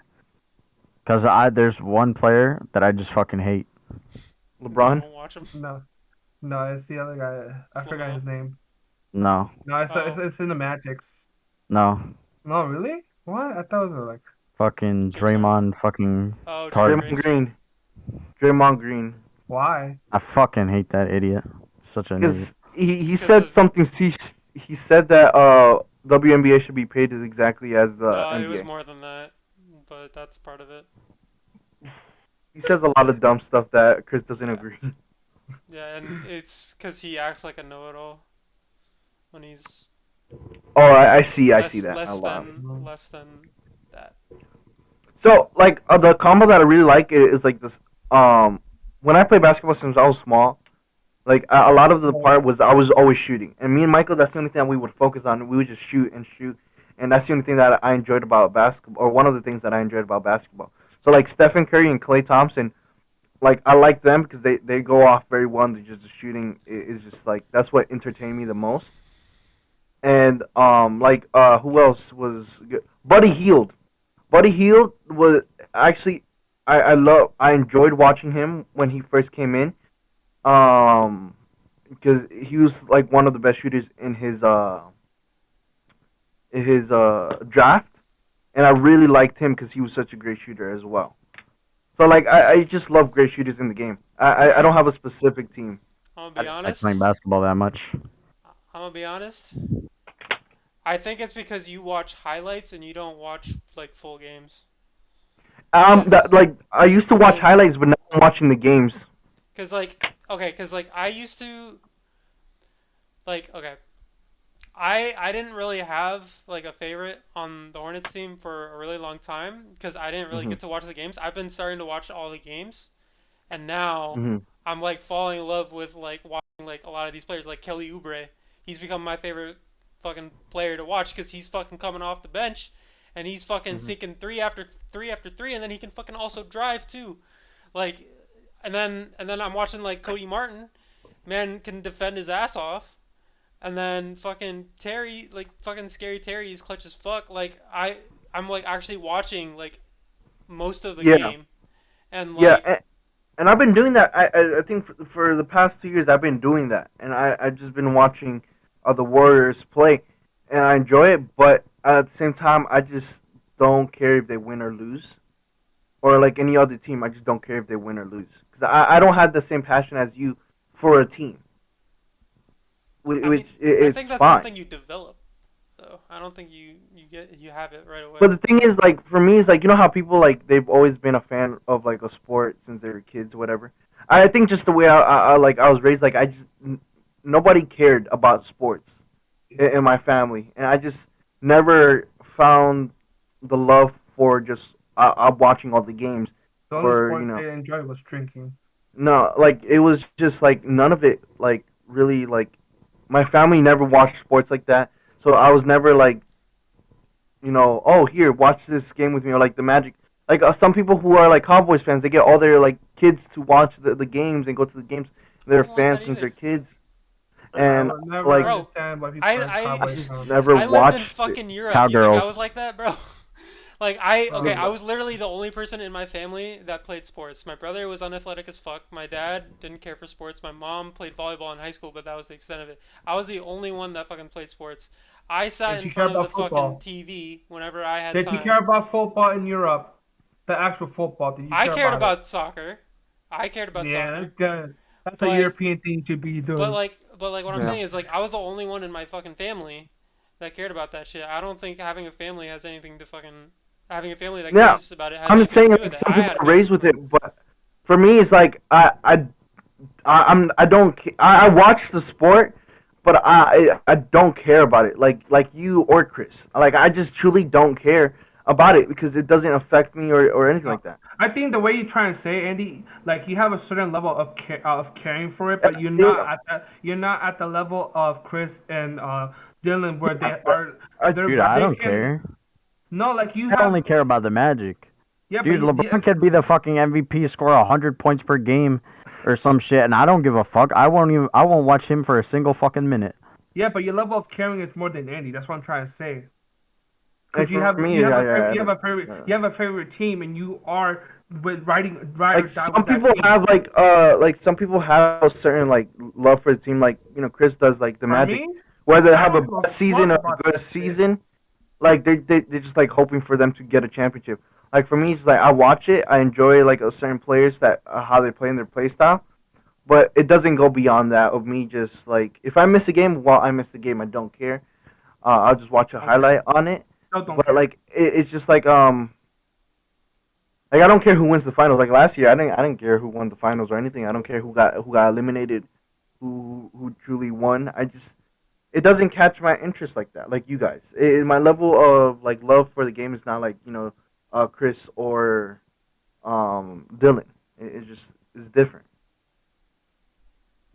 Cause there's one player that I just fucking hate. You LeBron, don't watch them. No, no, it's the other guy. I forgot Flamel. his name. No, No, Oh, it's in the Magics. no, No, really? What? I thought it was like. fucking James Harden. Draymond, fucking Oh, Draymond tard. Green. Draymond Green, Draymond Green, Why? I fucking hate that idiot. Such an idiot. because he Because said of something. He said that WNBA should be paid as exactly as the no, it was NBA. more than that, but that's part of it. He says a lot of dumb stuff that Chris doesn't Yeah, agree. yeah, and it's because he acts like a know-it-all when he's Oh, I see. I see that a lot. less than that. So, like, the combo that I really like is like this. When I play basketball since I was small, like a lot of the part was I was always shooting, and me and Michael, that's the only thing that we would focus on. We would just shoot and shoot, and that's the only thing that I enjoyed about basketball, or one of the things that I enjoyed about basketball. So, like Stephen Curry and Klay Thompson, like I like them because they go off very well. And just the shooting is just like that's what entertained me the most. And like who else was good? Buddy Hield. Buddy Hield was actually I enjoyed watching him when he first came in. Because he was like one of the best shooters in his draft, and I really liked him because he was such a great shooter as well. So like I just love great shooters in the game. I I don't have a specific team. I'm gonna I be don't like honest. playing basketball that much. I'm gonna be honest. I think it's because you watch highlights and you don't watch like full games. That Cause, like I used to watch cause, highlights, but now I'm watching the games. cause like okay, cause like I used to like okay. I didn't really have like a favorite on the Hornets team for a really long time because I didn't really Hmm. get to watch the games. I've been starting to watch all the games, and now Hmm. I'm like falling in love with like watching like a lot of these players like Kelly Oubre. He's become my favorite fucking player to watch because he's fucking coming off the bench and he's fucking Hmm. sinking three after three after three, and then he can fucking also drive too. Like, and then I'm watching like Cody Martin, man can defend his ass off. And then fucking Terry, like fucking scary Terry, is clutch as fuck. Like I'm like actually watching like most of the Yeah, game, and yeah, like and I've been doing that. I think for the past 2 years I've been doing that, and I've just been watching the Warriors play, and I enjoy it. But at the same time, I just don't care if they win or lose, or like any other team. I just don't care if they win or lose because I don't have the same passion as you for a team, I mean which I is think that's fine. something you develop though. I don't think you have it right away. But the thing is, like, for me, it's like, you know how people, like, they've always been a fan of, like, a sport since they were kids, or whatever. I think just the way like, I was raised, like, nobody cared about sports in my family, and I just never found the love for just watching all the games, The only or sport they enjoyed was drinking. no, like, it was just like none of it, like, really, like, my family never watched sports like that, so I was never like, oh, here, watch this game with me, or like the Magic. Like, some people who are like Cowboys fans, they get all their like kids to watch the games and go to the games. I They're don't like that fans since either. they're kids, I and would never like, Bro, understand why people are I Cowboys just fans. never I lived in watched it. fucking Europe. You think I was Cowgirls. like that, bro? Like okay, I was literally the only person in my family that played sports. My brother was unathletic as fuck. My dad didn't care for sports. My mom played volleyball in high school, but that was the extent of it. I was the only one that fucking played sports. I sat Did in you care front of the about fucking football? TV whenever I had Did you care time. about football in Europe? The actual football. Did you I care cared about it? about soccer. I cared about Yeah, that's soccer. good. That's a But European thing you should be but doing. like but like what I'm yeah, saying is like I was the only one in my fucking family that cared about that shit. I don't think having a family has anything to fucking having a family that yeah. cares about it has I'm just anything saying, to do like, with it. some I people had a are family. raised with it, but for me, it's like I don't I watch the sport, but I don't care about it like you or Chris. Like, I just truly don't care about it because it doesn't affect me, or anything No. like that. I think the way you try and say, Andy, like you have a certain level of caring for it, Yeah, but yeah, you're not at the level of Chris and Dylan where yeah, they are I Dude, I they don't can care. no like you I have only care about the Magic. yeah, but Dude, LeBron yes, could be the fucking MVP, score 100 points per game, or some shit, and I don't give a fuck. I won't watch him for a single fucking minute. yeah, but your level of caring is more than Andy. That's what I'm trying to say. like, Because for me, yeah, yeah, you have a favorite team, and you are with riding ride or like, die with some that people team. have like some people have a certain like love for the team, like, Chris does, like the For Magic, me, whether they I have a don't give bad a season fuck or a about good that shit. season. Like, they're just like hoping for them to get a championship. Like, for me, it's like I watch it, I enjoy like a certain players that how they play in their play style, but it doesn't go beyond that of me just like, if I miss a game, well, I miss the game, I don't care. I'll just watch a Don't care. highlight on it. No, don't But care. like, it's just like, I don't care who wins the finals. Like, last year, I didn't care who won the finals or anything. I don't care who got eliminated, who truly won. I just, it doesn't catch my interest like that. Like you guys, my level of like love for the game is not like, Chris or Dylan. It's just, it's different.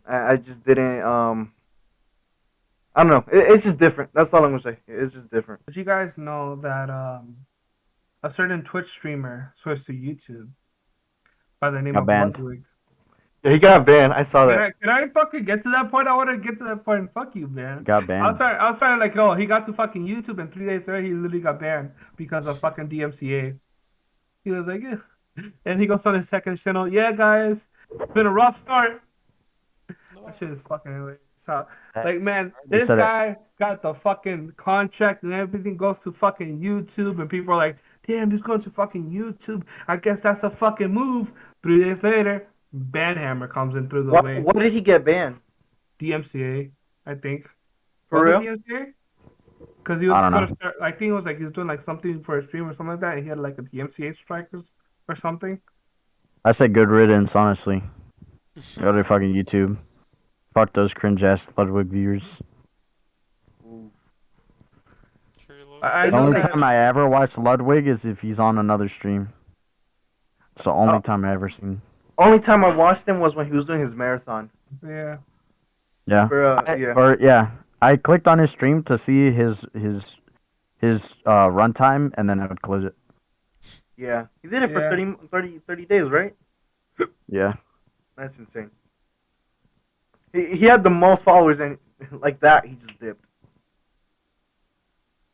I just didn't I don't know. It's just different. That's all I'm gonna say. It's just different. But you guys know that a certain Twitch streamer switched to YouTube by the name Got of banned. Ludwig. Yeah, he got banned. I saw that. Can I fucking get to that point? I want to get to that point. Fuck you, man. Got banned. I was trying like, oh, he got to fucking YouTube, and 3 days later, he literally got banned because of fucking DMCA. He was like, yeah. And he goes on his second channel. Yeah, guys, it's been a rough start. That shit is fucking hilarious. So, like, man, They this said it. guy got the fucking contract and everything goes to fucking YouTube, and people are like, damn, he's going to fucking YouTube. I guess that's a fucking move. 3 days later, Banhammer comes in through the way. What did he get banned? DMCA, I think. For Was it real? DMCA? Because he I was don't gonna know. start. I think it was like he was doing like something for a stream or something like that, and he had like a DMCA strikers or something. I say good riddance, honestly. Go to fucking YouTube. Fuck those cringe ass Ludwig viewers. True, Lord. I The know only that. time I ever watch Ludwig is if he's on another stream. It's the only Oh, time I ever seen. only time I watched him was when he was doing his marathon. Yeah. Yeah. For yeah. Or yeah. I clicked on his stream to see his runtime, and then I would close it. Yeah, he did it for Yeah. 30 days, right? Yeah. That's insane. He had the most followers, and like that, he just dipped.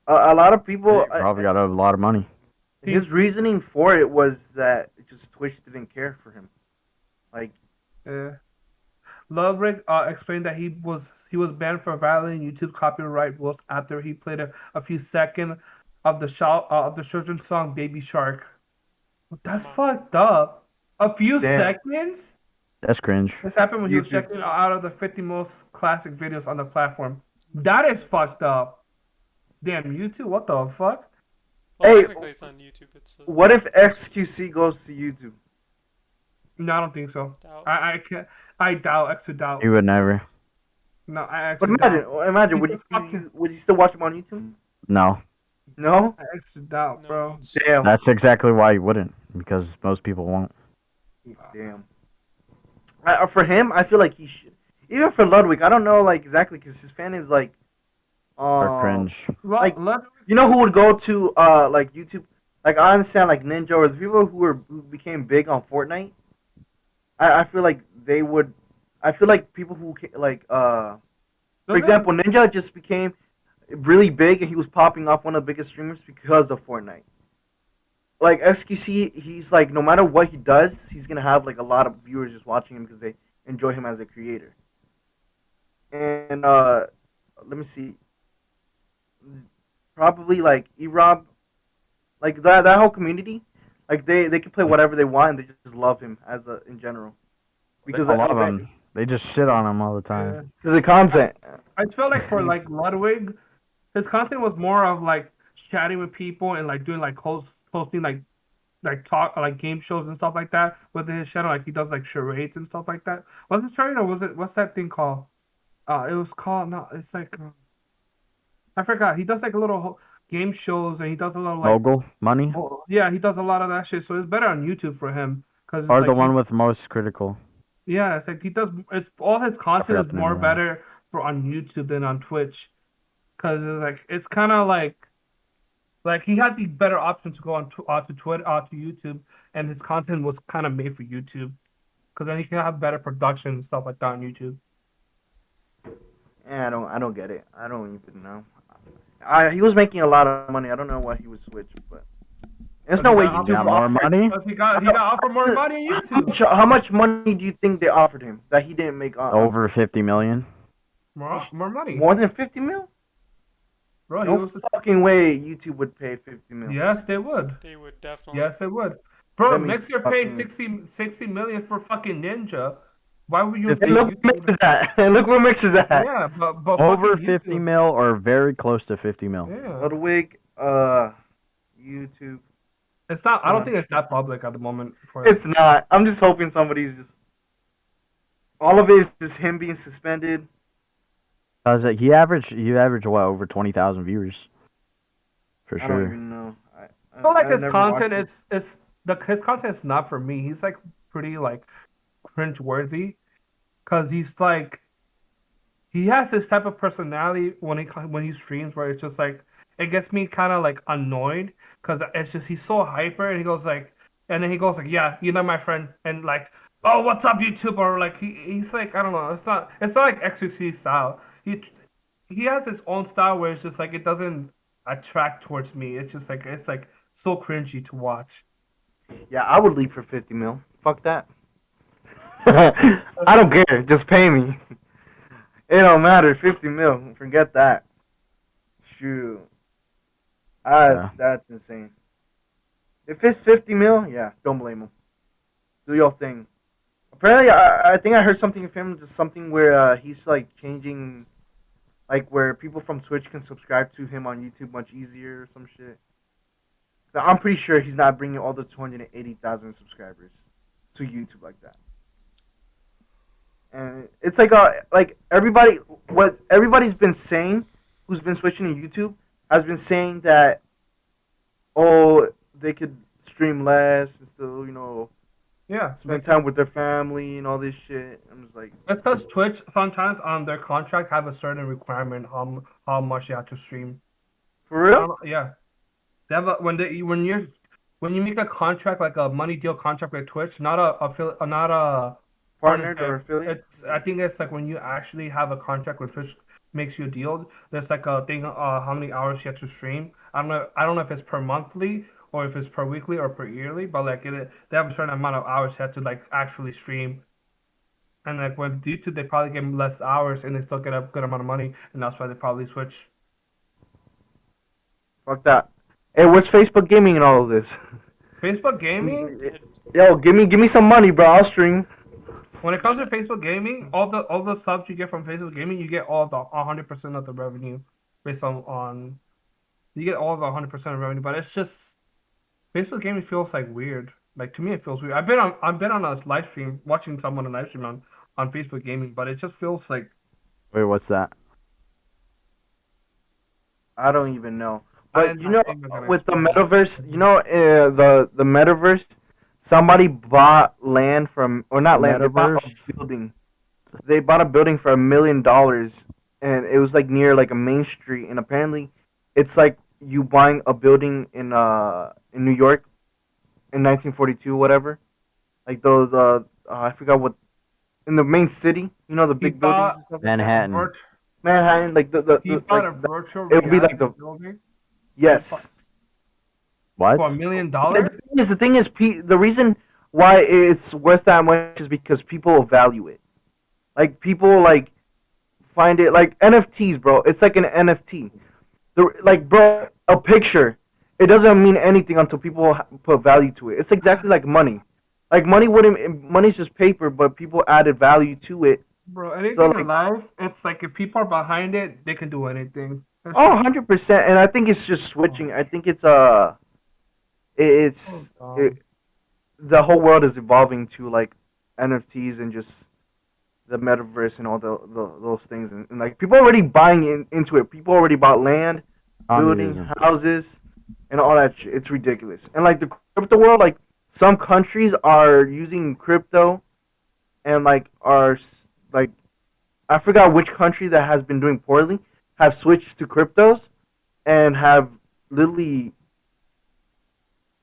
A lot of people, Probably got a lot of money. his reasoning for it was that just Twitch didn't care for him. Like, Yeah. Ludwig explained that he was banned for violating YouTube copyright rules after he played a few seconds of the children's song "Baby Shark." That's fucked up. A few damn, seconds. That's cringe. This happened when he was YouTube. checking out of the 50 most classic videos on the platform. That is fucked up. Damn, YouTube. What the fuck? Well, Hey, technically it's on YouTube. It's what if XQC goes to YouTube? No, I don't think so. doubt. I can't. I doubt. Extra doubt. He would never. No, I But actually doubt. imagine, He's would a fucking. would you still watch him on YouTube? No. No. I extra doubt, No, bro. it's Damn. That's exactly why he wouldn't, because most people won't. Damn. For him, I feel like he should. Even for Ludwig, I don't know like exactly because his fan is like, Or um, cringe. Well, like let you know who would go to like YouTube? Like I understand like Ninja or the people who became big on Fortnite. I feel like they would. I feel like people who like for example, Ninja just became really big and he was popping off one of the biggest streamers because of Fortnite. Like XQC, he's like no matter what he does, he's gonna have like a lot of viewers just watching him because they enjoy him as a creator. And let me see, probably like Erob, like that whole community, like they can play whatever they want and they just love him as a in general because A lot of of it, them, they just shit on him all the time. yeah. because of content. I felt like for like Ludwig, his content was more of like chatting with people and like doing like hosting like talk like game shows and stuff like that with his channel. Like he does like charades and stuff like that. Was it charade or was it what's that thing called? It was called no. It's like I forgot. He does like a little game shows and he does a little like Mogul money, yeah he does a lot of that shit. So it's better on YouTube for him because it's or like the one with most critical. yeah it's like he does it's all his content forgot is the name more of that. better for on YouTube than on Twitch because it's kind of like he had the better option to go on to Twitter to YouTube and his content was kind of made for YouTube because then he can have better production and stuff like that on YouTube. Yeah, I don't get it. I don't even know. He was making a lot of money. I don't know why he would switch, but there's Because no he way got You YouTube got offered, more offered. money? because he got offered more money on YouTube. How much money do you think they offered him that he didn't make on Over 50 million. More money, more than 50 mil? bro. He No was fucking way YouTube would pay 50 mil. yes, they would. they would definitely. Yes, they would. Bro, Let me Mixer paid fucking 60 million for fucking Ninja. Why would you and think 50, look where Mix YouTube? is at. And look where Mix is at. Yeah, but over fucking 50 YouTube. mil or very close to 50 mil. Yeah, Ludwig, YouTube. it's not. I don't think it's Shit. that public at the moment for him. It's not. I'm just hoping somebody's just. All of it is just him being suspended. Cause he averaged what, over 20,000 viewers, for I don't sure. even know. I feel like I his never content watched it. is his content is not for me. He's like pretty like cringe worthy because he's like he has this type of personality when he streams where it's just like it gets me kind of like annoyed because it's just he's so hyper and he goes like and then he goes like yeah you know my friend and like oh what's up YouTube or like he's like I don't know it's not like XQC style he has his own style where it's just like it doesn't attract towards me it's like so cringy to watch. Yeah, I would leave for 50 mil. Fuck that. I don't care. Just pay me. It don't matter. 50 mil. Forget that. Shoot. Yeah. That's insane. If it's 50 mil, yeah, don't blame him. Do your thing. Apparently, I think I heard something of him, just something where he's like changing, like where people from Twitch can subscribe to him on YouTube much easier or some shit. I'm pretty sure he's not bringing all the 280,000 subscribers to YouTube like that. And it's like everybody, what everybody's been saying, who's been switching to YouTube, has been saying that oh they could stream less and still Yeah, spend time with their family and all this shit. I'm just like it's because Twitch sometimes on their contract have a certain requirement how much you have to stream. for I real. don't know, yeah. They have when you make a contract like a money deal contract with Twitch, not a Partnered or partnership. affiliate. It's I think it's like when you actually have a contract with Twitch makes you a deal. There's like a thing how many hours you have to stream. I don't know if it's per monthly or if it's per weekly or per yearly, but like they have a certain amount of hours you have to like actually stream. And like with YouTube, they probably get less hours and they still get a good amount of money, and that's why they probably switch. Fuck that. Hey, what's Facebook Gaming and all of this? Facebook gaming. Yo, give me some money, bro. I'll stream. When it comes to Facebook gaming, all the subs you get from Facebook gaming, you get all the 100% of the revenue based on You get all of the 100% of revenue, but it's just Facebook gaming feels like weird. Like to me, it feels weird. I've been on a live stream watching someone on live stream on Facebook gaming, but it just feels like Wait, what's that? I don't even know. But I'm not gonna with the explain it. metaverse, the metaverse, somebody bought land from, or The not land, they bought metaverse? a building. They bought a building for $1 million, and it was like near like a main street, and apparently, it's like you buying a building in New York in 1942, whatever. Like those I forgot what, in the main city, the He big buildings bought and stuff like that. Manhattan. virt. Manhattan, like He bought a virtual it would be like reality the, building. He bought yes. for What? $1 million. The reason why it's worth that much is because people value it. Like people like find it like NFTs, bro. It's like an NFT. Like, bro, a picture. It doesn't mean anything until people put value to it. It's exactly like money. Like money wouldn't. Money's just paper, but people added value to it. Bro, So anything in like, life, it's like if people are behind it, they can do anything. That's oh, just 100%. And I think it's just oh, switching. I think so it's dumb. the whole world is evolving to like NFTs and just the metaverse and all those things, and like people already buying into it. People already bought land, building Communism. houses, and all that shit. It's ridiculous. And like the crypto world, like some countries are using crypto, and like like I forgot which country that has been doing poorly have switched to cryptos and have literally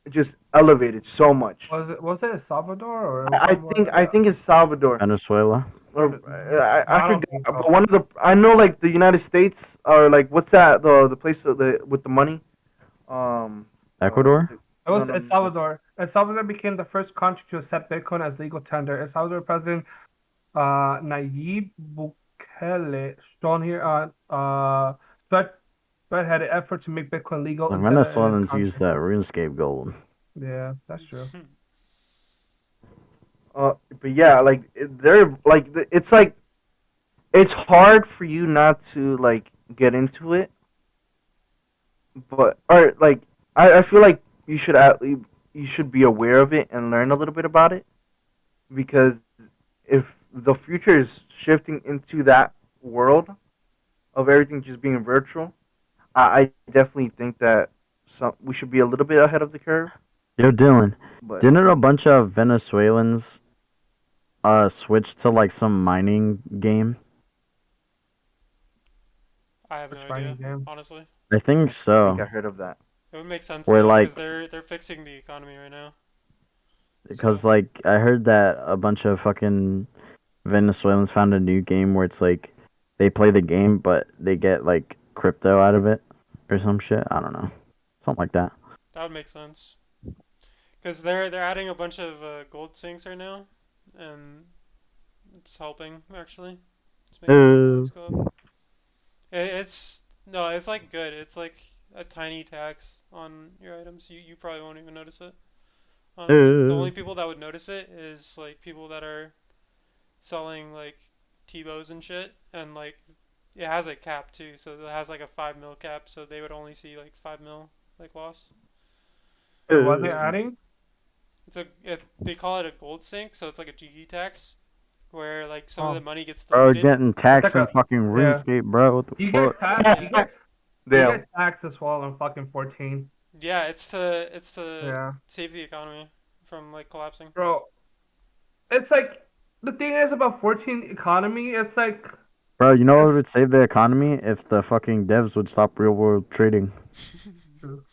just elevated so much. Was it El Salvador or I, which I one was think I it? think it's Salvador. Venezuela. Or I I don't forgot, think but so. one of the I know like the United States, or like what's that, the place with the money, Ecuador? It no was no El no. Salvador. El Salvador became the first country to accept Bitcoin as legal tender. El Salvador President Nayib Bukele shown here spread spearheaded effort to make Bitcoin legal The and tender in his Venezuelans use country. that RuneScape gold. Yeah, that's true. But yeah, like they're like it's like it's hard for you not to like get into it, but or like I feel like you should you should be aware of it and learn a little bit about it, because if the future is shifting into that world of everything just being virtual, I definitely think that we should be a little bit ahead of the curve. Yo, Dylan, But didn't a bunch of Venezuelans switch to like some mining game? I have no Which mining idea, game? honestly. I think I think so. I heard of that. It would make sense Where though, because like they're fixing the economy right now. because So like I heard that a bunch of fucking Venezuelans found a new game where it's like they play the game but they get like crypto out of it or some shit. I don't know. Something like that. that would make sense. Because they're adding a bunch of gold sinks right now, and it's helping actually. It's making the coins Uh, go up. It's no, it's like good. It's like a tiny tax on your items. You probably won't even notice it. Honestly, the only uh. people that would notice it is like people that are selling like T-bows and shit, and like it has a cap too, so it has like a 5 mil cap, so they would only see like 5 mil like loss. Wait, what are they Mm. adding? They call it a gold sink, so it's like a GD tax where like some of the Oh, money gets Bro, deleted. getting it's like taxed in a fucking yeah. RuneScape, bro. What the You fuck? get taxed. You Damn. get taxed as well on fucking 14. Yeah, it's to Yeah, save the economy from like collapsing. bro. It's like the thing is about 14 economy. It's like Bro, you know what it's would save the economy if the fucking devs would stop real world trading? true.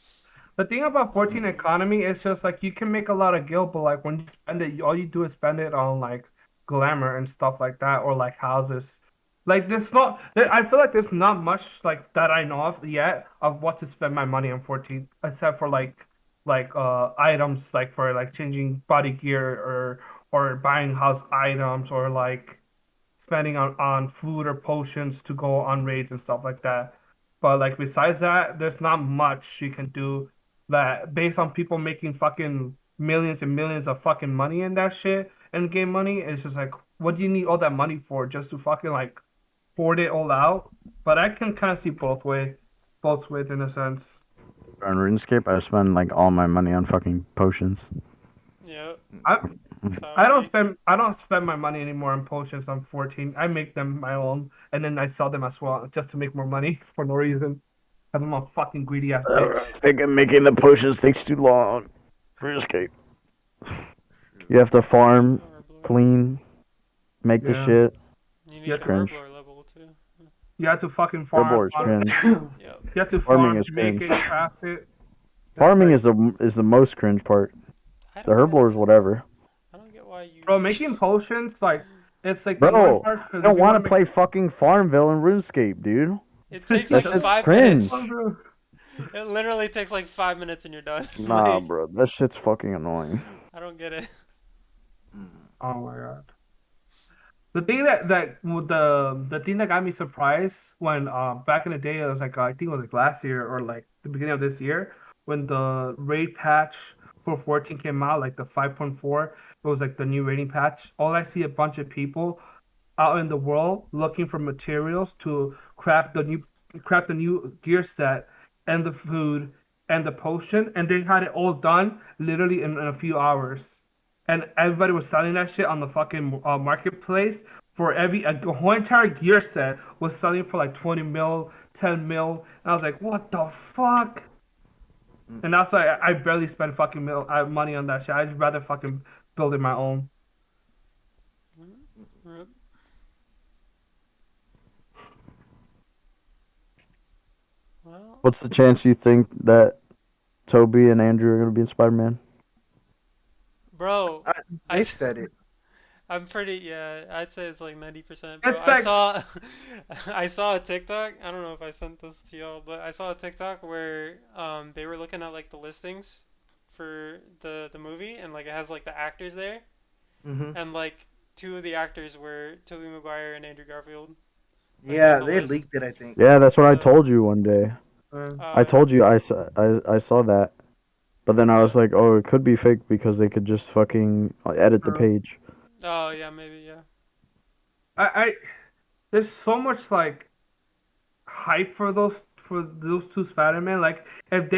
The thing about 14 economy is just like you can make a lot of guilt, but like when you spend it, all you do is spend it on like glamour and stuff like that, or like houses. Like there's not, I feel like there's not much like that I know of yet of what to spend my money on 14, except for like items like for like changing body gear or buying house items or like spending on food or potions to go on raids and stuff like that. But like besides that, there's not much you can do that based on people making fucking millions and millions of fucking money in that shit and game money. It's just like, what do you need all that money for? Just to fucking like hoard it all out? But I can kind of see both ways in a sense. On RuneScape, I spend like all my money on fucking potions. Yeah. I That's how it be. I don't spend my money anymore on potions. I'm 14. I make them my own, and then I sell them as well just to make more money for no reason. Cause I'm a fucking greedy ass I bitch. think making the potions takes too long. RuneScape. You have to farm, Herblore. clean, make the Yeah, shit. You you need have the to Cringe. herblore level too. you have to fucking farm. Herblore is cringe. Yep. You have to Farming farm, is make cringe. it, craft it. It's Farming like is the most cringe part. I The don't get. herblore is whatever. I don't get why you. Bro, making potions like it's like the annoying Bro, part I because if don't you want want to to make play fucking Farmville in RuneScape, dude. It takes That like shit's 5 minutes. cringe. It literally takes like 5 minutes and you're done. Nah, Like, bro, that shit's fucking annoying. I don't get it. oh my god. The thing the thing that got me surprised when back in the day it was like I think it was like last year or like the beginning of this year when the raid patch for 14 came out like the 5.4 it was like the new rating patch. All I see a bunch of people out in the world looking for materials to craft the new gear set and the food and the potion, and they had it all done literally in a few hours. And everybody was selling that shit on the fucking marketplace for a whole entire gear set was selling for like 20 mil, 10 mil. And I was like, what the fuck? And that's why I barely spend fucking money on that shit. I'd rather fucking build it my own. Yep. Well, What's the chance you think that Toby and Andrew are gonna be in Spider-Man? bro, I they said it. I'm pretty, yeah, I'd say it's like 90%, bro. It's I like, saw I saw a TikTok. I don't know if I sent this to y'all, but I saw a TikTok where they were looking at like the listings for the movie and like it has like the actors there Hmm. and like two of the actors were Tobey Maguire and Andrew Garfield like on Yeah, the they list. leaked it. I think. Yeah, that's what I So, told you one day. I yeah. told you I saw that, but then I Yeah. was like, oh, it could be fake because they could just fucking edit the page. Oh, yeah, maybe, yeah. I there's so much like hype for those two Spider-Man. Like if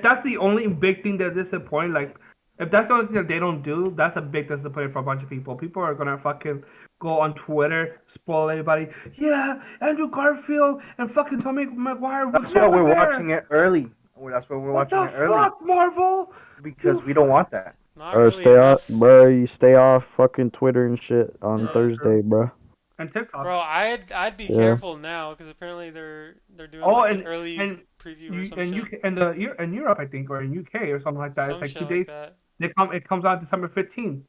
that's the only big thing that disappoint, like if that's the only thing that they don't do, that's a big disappointment for a bunch of people. People are gonna fucking go on Twitter, spoil everybody. Yeah, Andrew Garfield and fucking Tommy Maguire was That's why never we're there. watching it early. That's why we're What watching the it early fuck, Marvel? You because we don't want that. Not Bro, really stay off, enough. bro. You stay off fucking Twitter and shit on Yeah. true. Thursday, bro. And Bro, TikTok. I'd be Yeah, careful now because apparently they're doing Oh, like an early and preview or you some and shit. UK and the in Europe, I think, or in UK or something like that. It's Some like shit two like days. that. It comes out December 15th.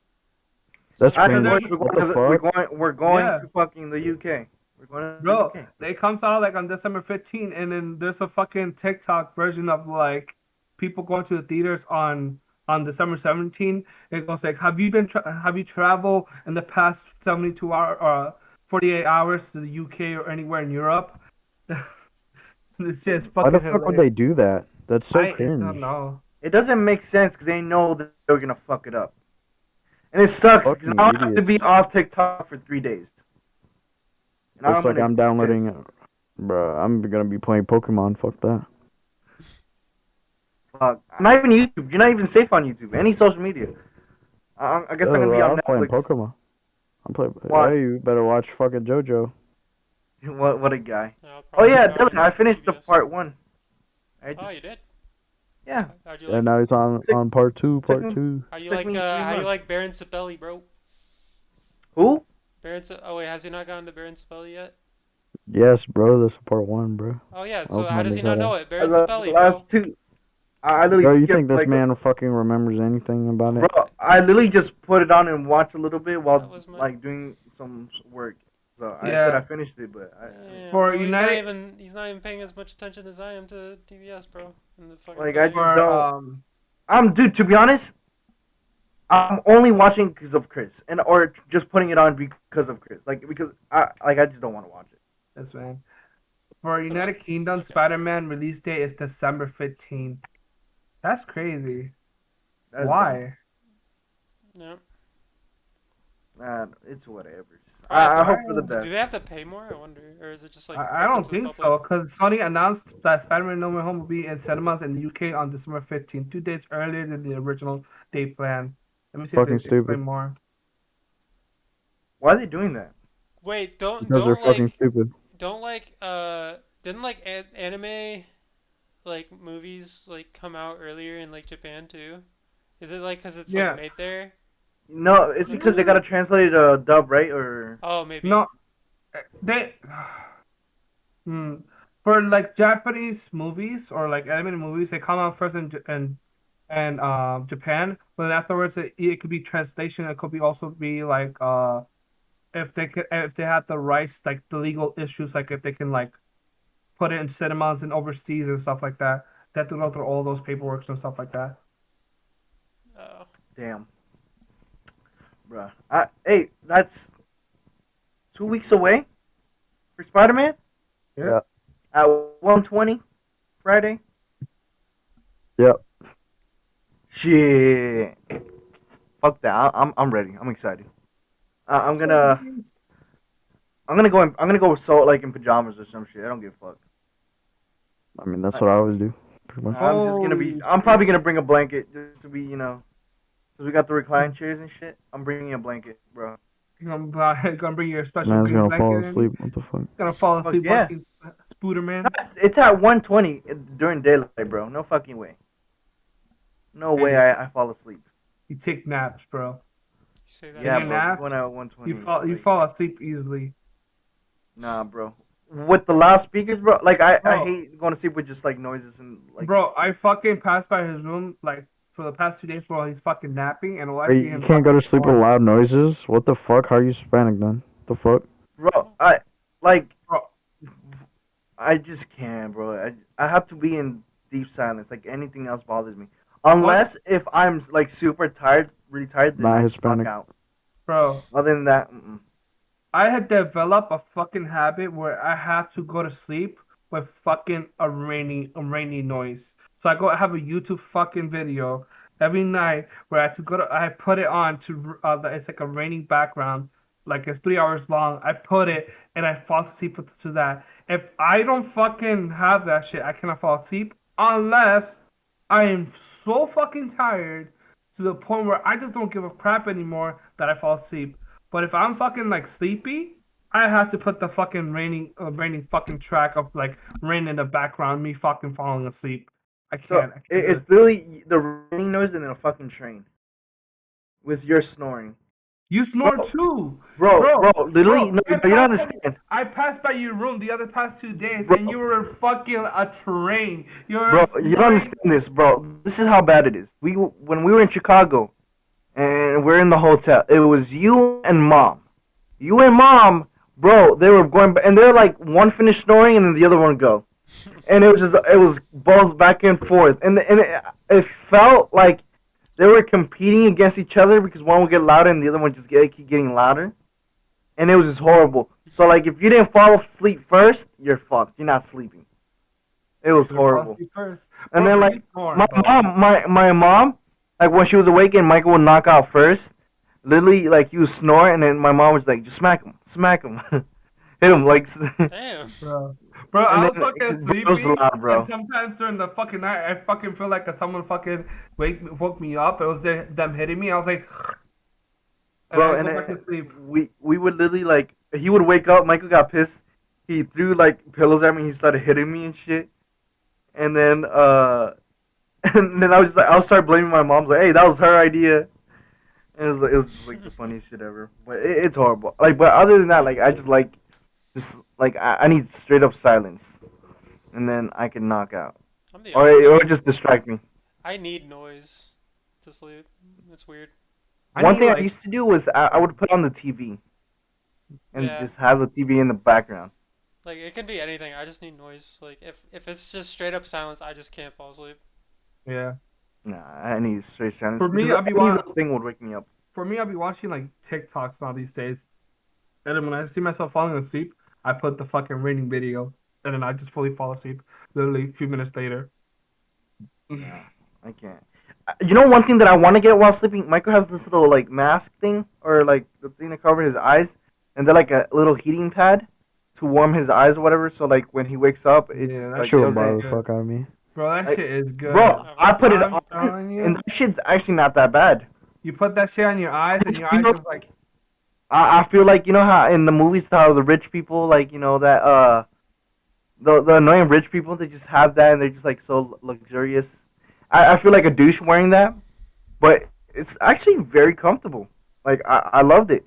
that's Some I So shit. they're cringe. boys, What the fuck? we're going yeah, to fucking the UK. We're going to the bro. UK. It comes out like on December 15th, and then there's a fucking TikTok version of like people going to the theaters on December 17th. It goes like, have you traveled in the past 72 hour 48 hours to the UK or anywhere in Europe? It's just Why the fucking fuck would they hilarious. do that? That's so I don't cringe. know. It doesn't make sense because they know that they're gonna fuck it up, and it sucks because Fucking now I have to be idiots. off TikTok for 3 days, and now Looks I'm like gonna I'm be downloading, pissed. bro. I'm gonna be playing Pokemon. Fuck that. Fuck. I'm not even YouTube. You're not even safe on YouTube. Any social media. I guess I'm gonna be Oh, on I'm playing Netflix. Pokemon. I'm playing. What? Hey, you better watch fucking JoJo. What a guy. Yeah, I'll Oh probably yeah, check out Dylan. I on finished the TBS. part one. I Oh, just you did? yeah. How'd you And like it? now he's Took on part two. took Part me two. took me three How you months. like Baron Sapelli, bro? Who? Oh wait, has he not gotten to Baron Sapelli yet? Yes, bro. That's part one, bro. Oh yeah, That so was how my does he not Mizar. know it? Baron The Sapelli, bro. last two. I literally Bro, you think skipped this like man fucking remembers anything about Oh it? bro. my, I literally just put it on and watched a little bit that while was my. like doing some work. So I said I Yeah, finished it, but Damn, for bro, United he's not even paying as much attention as I am to TBS, bro, and the fucking like I filler. just for don't. I'm dude. To be honest, I'm only watching because of Chris, and or just putting it on because of Chris. Like because I just don't want to watch it. this man for For the United Kingdom, okay, Spider-Man release date is December 15th. That's crazy. That's dumb. Why? yeah. It's whatever. Probably have I to. hope for the I Do they have best. to pay more? I wonder, or is it just like I open don't to the think public? so, because Sony announced that Spider-Man No Way Home will be in cinemas in the UK on December 15th, 2 days earlier than the original date plan. Let me see if they Fucking explain stupid. more. Why are they doing that? Wait, don't Because they're don't fucking like stupid. don't like didn't like anime like movies like come out earlier in like Japan too? Is it like because it's like Yeah, made there? No, it's Is it? because they gotta translate a dub, right? Or Oh, maybe. no, they. Hmm. For like Japanese movies or like animated movies, they come out first in Japan, but then afterwards it could be translation. It could be also be like if they have the rights, like the legal issues, like if they can like put it in cinemas and overseas and stuff like that. They have to go through all those paperwork and stuff like that. Oh, damn, bruh. Hey, that's 2 weeks away for Spider Man Yeah. Yeah. at 1:20 Friday. Yep. Shit, fuck that. I'm ready. I'm excited. I, I'm gonna I'm gonna go so like in pajamas or some shit. I don't give a fuck. I mean, that's I, what I always do, pretty much. I'm just gonna be. Holy I'm shit! probably gonna bring a blanket just to be, since we got the recline chairs and shit. I'm bringing a blanket, bro. Gonna bring your special Man's green gonna blanket fall in. asleep. What the fuck? Gonna fall Fuck asleep yeah. watching Spooderman. It's at 1:20 during daylight, bro. No fucking way. No way. Hey, I fall asleep. you take naps, bro. you say that Yeah, Taking a now. bro. nap, Going out at 1:20. you Like, fall asleep easily, nah, bro. With the loudspeakers, bro. Like, I bro. hate going to sleep with just like noises and like. Bro, I fucking passed by his room like for the past 2 days while he's fucking napping, and all I see Wait, you him can't go fucking to sleep with snoring. loud noises? What the fuck? How are you Hispanic then? The fuck? Bro, I like. Bro, I just can't, bro. I have to be in deep silence. Like anything else bothers me. what, Unless if I'm like super tired, really tired, then Not I just knock Hispanic. out. bro? Other than that, mm-mm. I had developed a fucking habit where I have to go to sleep with fucking a rainy noise. So I have a YouTube fucking video every night where I put it on to it's like a raining background, like it's 3 hours long. I put it and I fall asleep to that. If I don't fucking have that shit, I cannot fall asleep unless I am so fucking tired to the point where I just don't give a crap anymore that I fall asleep. But if I'm fucking like sleepy, I have to put the fucking raining fucking track of like rain in the background, me fucking falling asleep. I So can't. I can't do it. it's literally the raining noise and then a fucking train with your snoring, You snore bro, too, bro. bro, Literally, bro. no, you don't understand, I passed by your room the other past 2 days, bro, and you were fucking a train. You're bro. You don't snoring. understand this, bro. This is how bad it is. When we were in Chicago and we're in the hotel, it was you and mom. You and mom, bro. They were going, and they're like one finished snoring and then the other one go, and it was both back and forth, and it felt like they were competing against each other because one would get louder and the other one just keep getting louder, and it was just horrible. So like if you didn't fall asleep first, you're fucked. You're not sleeping. It You was should have fallen horrible. asleep first, And bro. then But like you snore though. my mom, like when she was awake and Michael would knock out first, literally like he would snore and then my mom was like, just smack him, hit him like, Damn. Bro, and I then was fucking it was sleepy, loud, and bro. sometimes during the fucking night, I fucking feel like someone fucking woke me up. It was them hitting me. I was like, and Bro, I and go back to sleep. we would literally like he would wake up. Michael got pissed. He threw like pillows at me. He started hitting me and shit. And then and then I'll start blaming my mom. Like, hey, that was her idea. And it was just like the funniest shit ever. But it's horrible. Like, but other than that, like I just like I need straight up silence, and then I can knock out, I'm the or opposite. just distract me. I need noise to sleep. It's weird. I One need thing I like, used to do was I would put on the TV and Yeah. just have the TV in the background. Like it can be anything. I just need noise. Like if it's just straight up silence, I just can't fall asleep. yeah. Nah, I need straight silence For me, because any little thing would wake me up. I'll be watching like TikToks now these days, and then when I see myself falling asleep, I put the fucking raining video, and then I just fully fall asleep. Literally a few minutes later. Nah, I can't. You know, one thing that I want to get while sleeping. Michael has this little like mask thing, or like the thing to cover his eyes, and they're like a little heating pad to warm his eyes or whatever. So like when he wakes up, it Yeah, just that like Shit shit would is bother doesn't. the good, fuck out of me. bro. That Like, shit is good. bro, I put it I'm on, telling and you, that shit's actually not that bad. you put that shit on your eyes, I and just your feel eyes just like, like I feel like, you know how in the movies how the rich people, like, you know, that the annoying rich people, they just have that and they're just like so luxurious. I feel like a douche wearing that, but it's actually very comfortable. Like I loved it,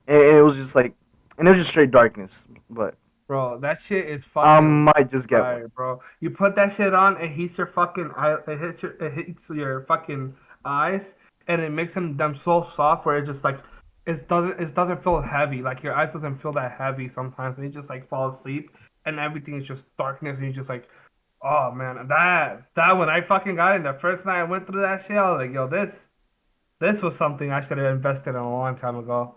and it was just like, and it was just straight darkness. But bro, that shit is I fucking might just get one. fire, bro. You put that shit on, it heats your fucking eye, it hits your fucking eyes, and it makes them so soft where it just like it doesn't feel heavy. Like your eyes doesn't feel that heavy sometimes, and you just like fall asleep, and everything is just darkness, and you just like, oh man, that when I fucking got it, the first night I went through that shit, I was like, yo, this was something I should have invested in a long time ago.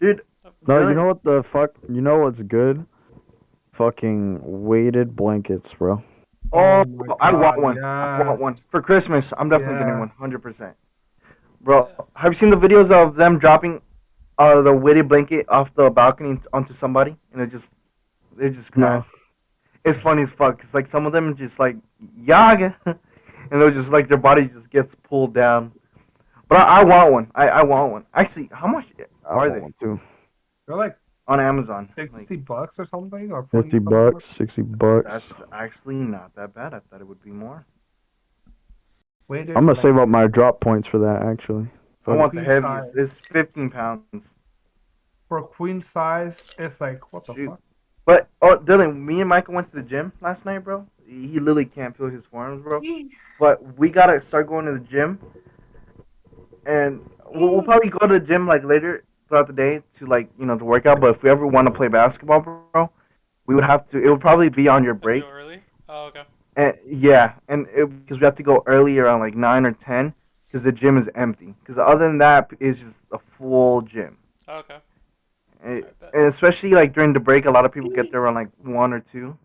Dude. No, you know Dylan, what the fuck? You know what's good? Fucking weighted blankets, bro. oh, Oh my I want god, one. I want yes, one for Christmas. I'm definitely getting yeah. one, 100%. Bro, Yeah. have you seen the videos of them dropping the weighted blanket off the balcony onto somebody, and they just No. crash? It's funny as fuck. It's like some of them just like yaga, and they're just like their body just gets pulled down. But I want one. I want one. Actually, how much I are want they one too. They're like on Amazon? Like, $60 or something, or 40 50 something. bucks, 60 bucks. that's actually not that bad. I thought it would be more. I'm Weighted gonna save up blanket my drop points for that actually. I for Fuck it. want the queen heaviest. It's size. 15 pounds. For queen size, it's like what the Shoot. fuck? But oh, Dylan, me and Michael went to the gym last night, bro. He literally can't feel his forearms, bro. But we gotta start going to the gym, and we'll probably go to the gym like later throughout the day to like to work out. But if we ever want to play basketball, bro, we would have to. It would probably be on your Have to go break, early. Oh, okay. and yeah, and because we have to go early around like 9 or 10, because the gym is empty. Because other than that, it's just a full gym. Oh, okay. And Alright, bet. especially like during the break, a lot of people get there around like 1 or 2.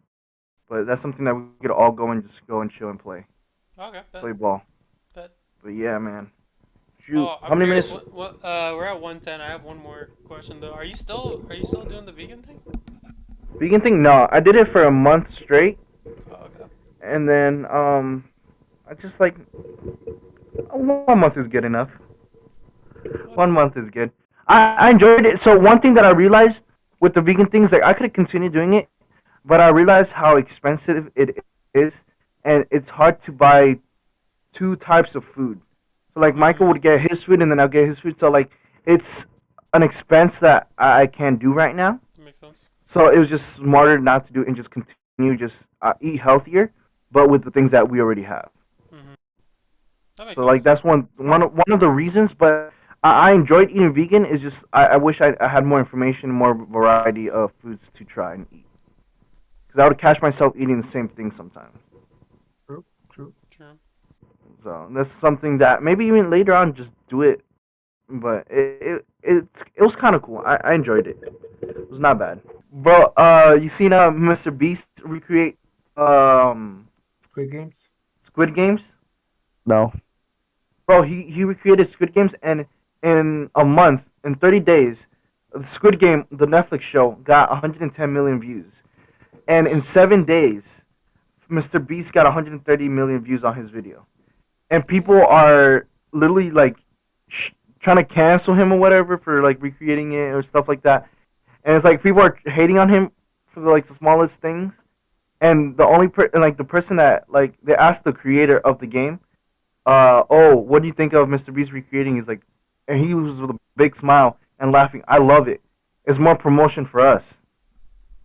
But that's something that we could all go and just go and chill and Okay, bet. play ball. Bet. But yeah, man. Shoot, Oh, how I'm many curious. minutes? What? We're at 110. I have one more question though. Are you still doing the vegan thing? Vegan thing? No, I did it for a month straight, Oh, okay. and then I just like 1 month is good enough. Okay. 1 month is good. I enjoyed it. So one thing that I realized with the vegan things, like I could continue doing it, but I realized how expensive it is, and it's hard to buy two types of food. So like Michael Mhm. would get his food, and then I'll get his food. So like it's an expense that I can't do right now. That makes sense. So it was just smarter not to do it and just continue just eat healthier, but with the things that we already have. Mhm. That makes So like sense. that's one of the reasons. But I enjoyed eating vegan. Is just I wish I had more information, more variety of foods to try and eat. Because I would catch myself eating the same thing sometimes. True, true. True. So that's something that maybe even later on just do it. But it was kind of cool. I enjoyed it. It was not bad, bro. You seen Mr. Beast recreate Squid Games. Squid Games? No. Bro, he recreated Squid Games, and in a month, in 30 days, the Squid Game, the Netflix show, got 110 million views. And in 7 days, Mr. Beast got 130 million views on his video. And people are literally like trying to cancel him or whatever for like recreating it or stuff like that. And it's like people are hating on him for the smallest things. And the only the person that like they asked the creator of the game, oh, what do you think of Mr. Beast recreating? He's like, and he was with a big smile and laughing. I love it. It's more promotion for us.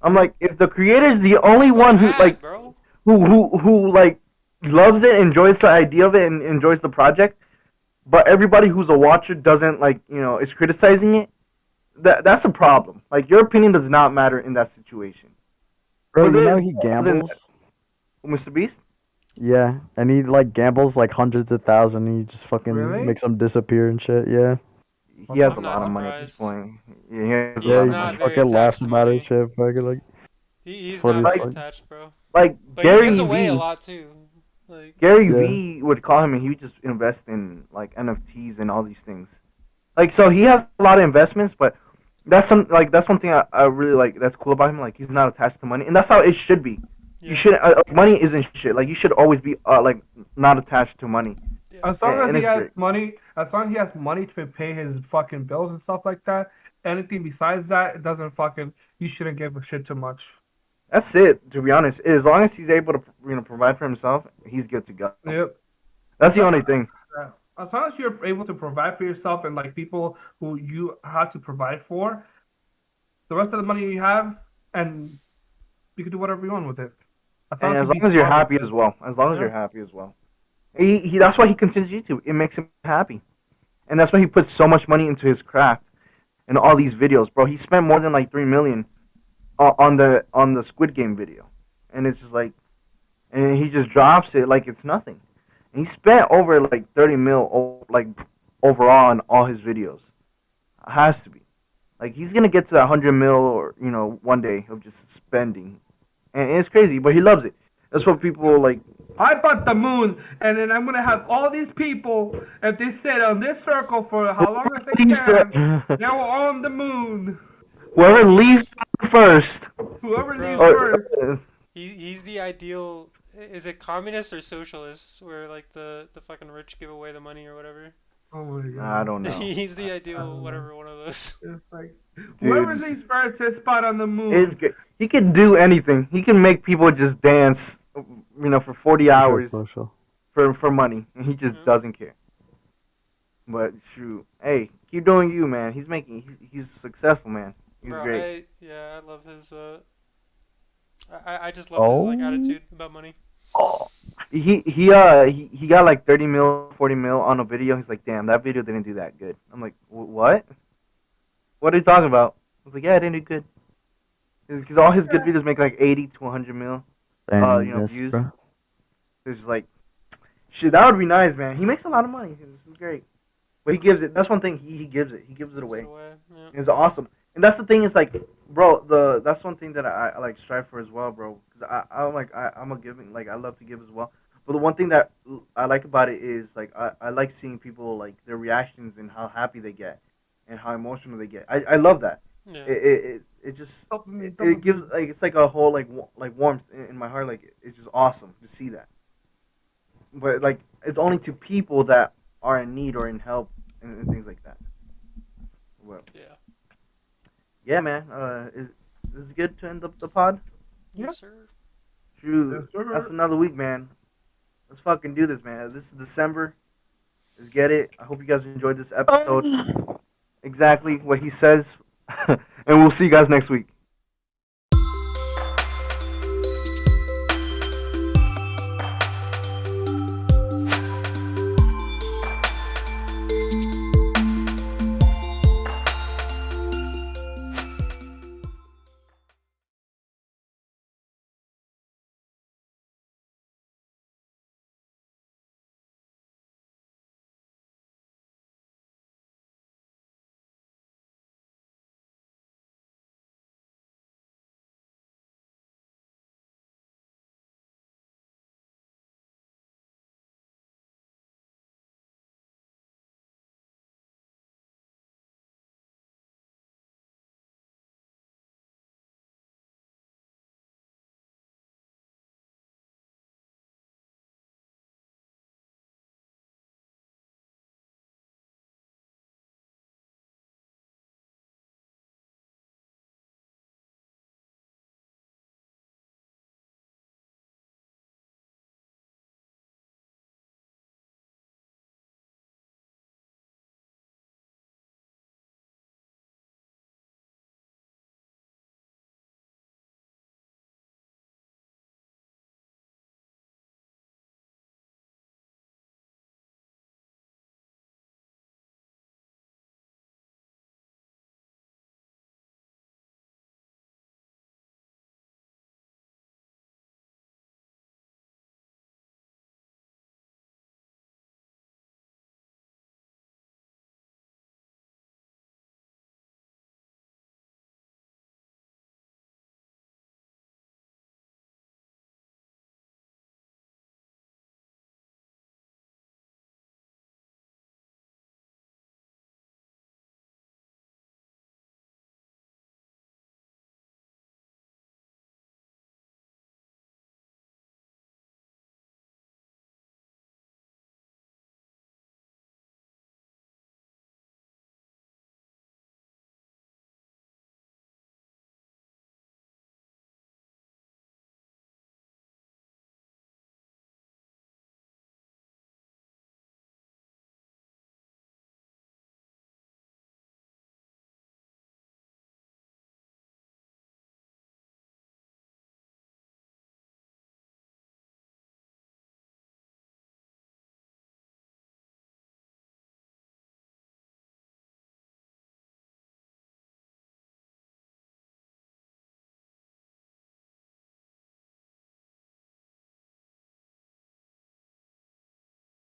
I'm True. like, if the creator's the only It's an one who ad, bro. who like loves it, enjoys the idea of it, and enjoys the project, but everybody who's a watcher doesn't is criticizing it. That's a problem. Like your opinion does not matter in that situation. Bro, But you know then, he other than that, gambles? Mr. Beast, Yeah. And he like gambles like hundreds of thousands. He just fucking Really? makes them disappear and shit. Yeah. he What the has a I'm not lot of fuck? money at this surprised. point. Yeah, he has a He is Yeah, lot he of not just money. very fucking laughs attached to about it money. shit. Fucking like He, it's he's funny not as very Like fuck. attached, bro. like But he gives Gary away a V. lot too. Like, Gary Yeah. V would call him and he would just invest in like NFTs and all these things. Like so he has a lot of investments, but that's one thing I really like that's cool about him. Like he's not attached to money, and that's how it should be. You yeah, should money isn't shit. Like you should always be like not attached to money, yeah, As long as and he it's has great. money, as long as he has money to pay his fucking bills and stuff like that, anything besides that, it doesn't fucking. You shouldn't give a shit too much. That's it. To be honest, as long as he's able to provide for himself, he's good to go. Yep. That's As the long, only thing. as long as you're able to provide for yourself and like people who you have to provide for, the rest of the money you have, and you can do whatever you want with it. As long And as you as long be as you're smart with happy it. as well, as long as Yeah. you're happy as well, he that's why he continues YouTube. It makes him happy, and that's why he puts so much money into his craft and all these videos, bro. He spent more than like 3 million on the Squid Game video, and it's just like, and he just drops it like it's nothing. And he spent over like 30 mil like overall on all his videos. It has to be like he's gonna get to that 100 mil or one day of just spending, and it's crazy, but he loves it. That's what people like. I bought the moon, and then I'm gonna have all these people. If they sit on this circle for how long as they Leaves can, the- now we're on the moon. Whoever leaves first, Whoever leaves bro. or first. He's the ideal. Is it communist or socialist? Where like the fucking rich give away the money or whatever. Oh my I god. don't know, He's the I ideal, don't know. whatever one of those. It's like whoever dude. leaves first is spot on the It's moon. great. He can do anything. He can make people just dance, for 40 hours Social. for money, and he just Yeah. doesn't care. But shoot, hey, keep doing you, man. He's successful, man. He's Bro, great. I love his I just love his like Oh. attitude about money. Oh, he got like 30 mil, 40 mil on a video. He's like, damn, that video didn't do that good. I'm like, what? What are you talking about? I was like, yeah, it didn't do good. Because all his good videos make like 80 to 100 mil, Famous, views. bro. It's just like, shit, that would be nice, man. He makes a lot of money. This is great. But he gives it. That's one thing. He gives it. He gives it away. Yeah. It's awesome. And that's the thing is like, bro, that's one thing that I like strive for as well, bro. Because I'm a giving, like I love to give as well. But the one thing that I like about it is like I like seeing people like their reactions and how happy they get and how emotional they get. I love that. Yeah. It just it gives like it's like a whole like warmth in my heart. Like it's just awesome to see that. But like it's only to people that are in need or in help and things like that. Well, Yeah. yeah, man. Is it good to end up the pod? Yeah. Yes, sir. Shoot, Yes, sir. that's another week, man. Let's fucking do this, man. This is December. Let's get it. I hope you guys enjoyed this episode. Exactly what he says. And we'll see you guys next week.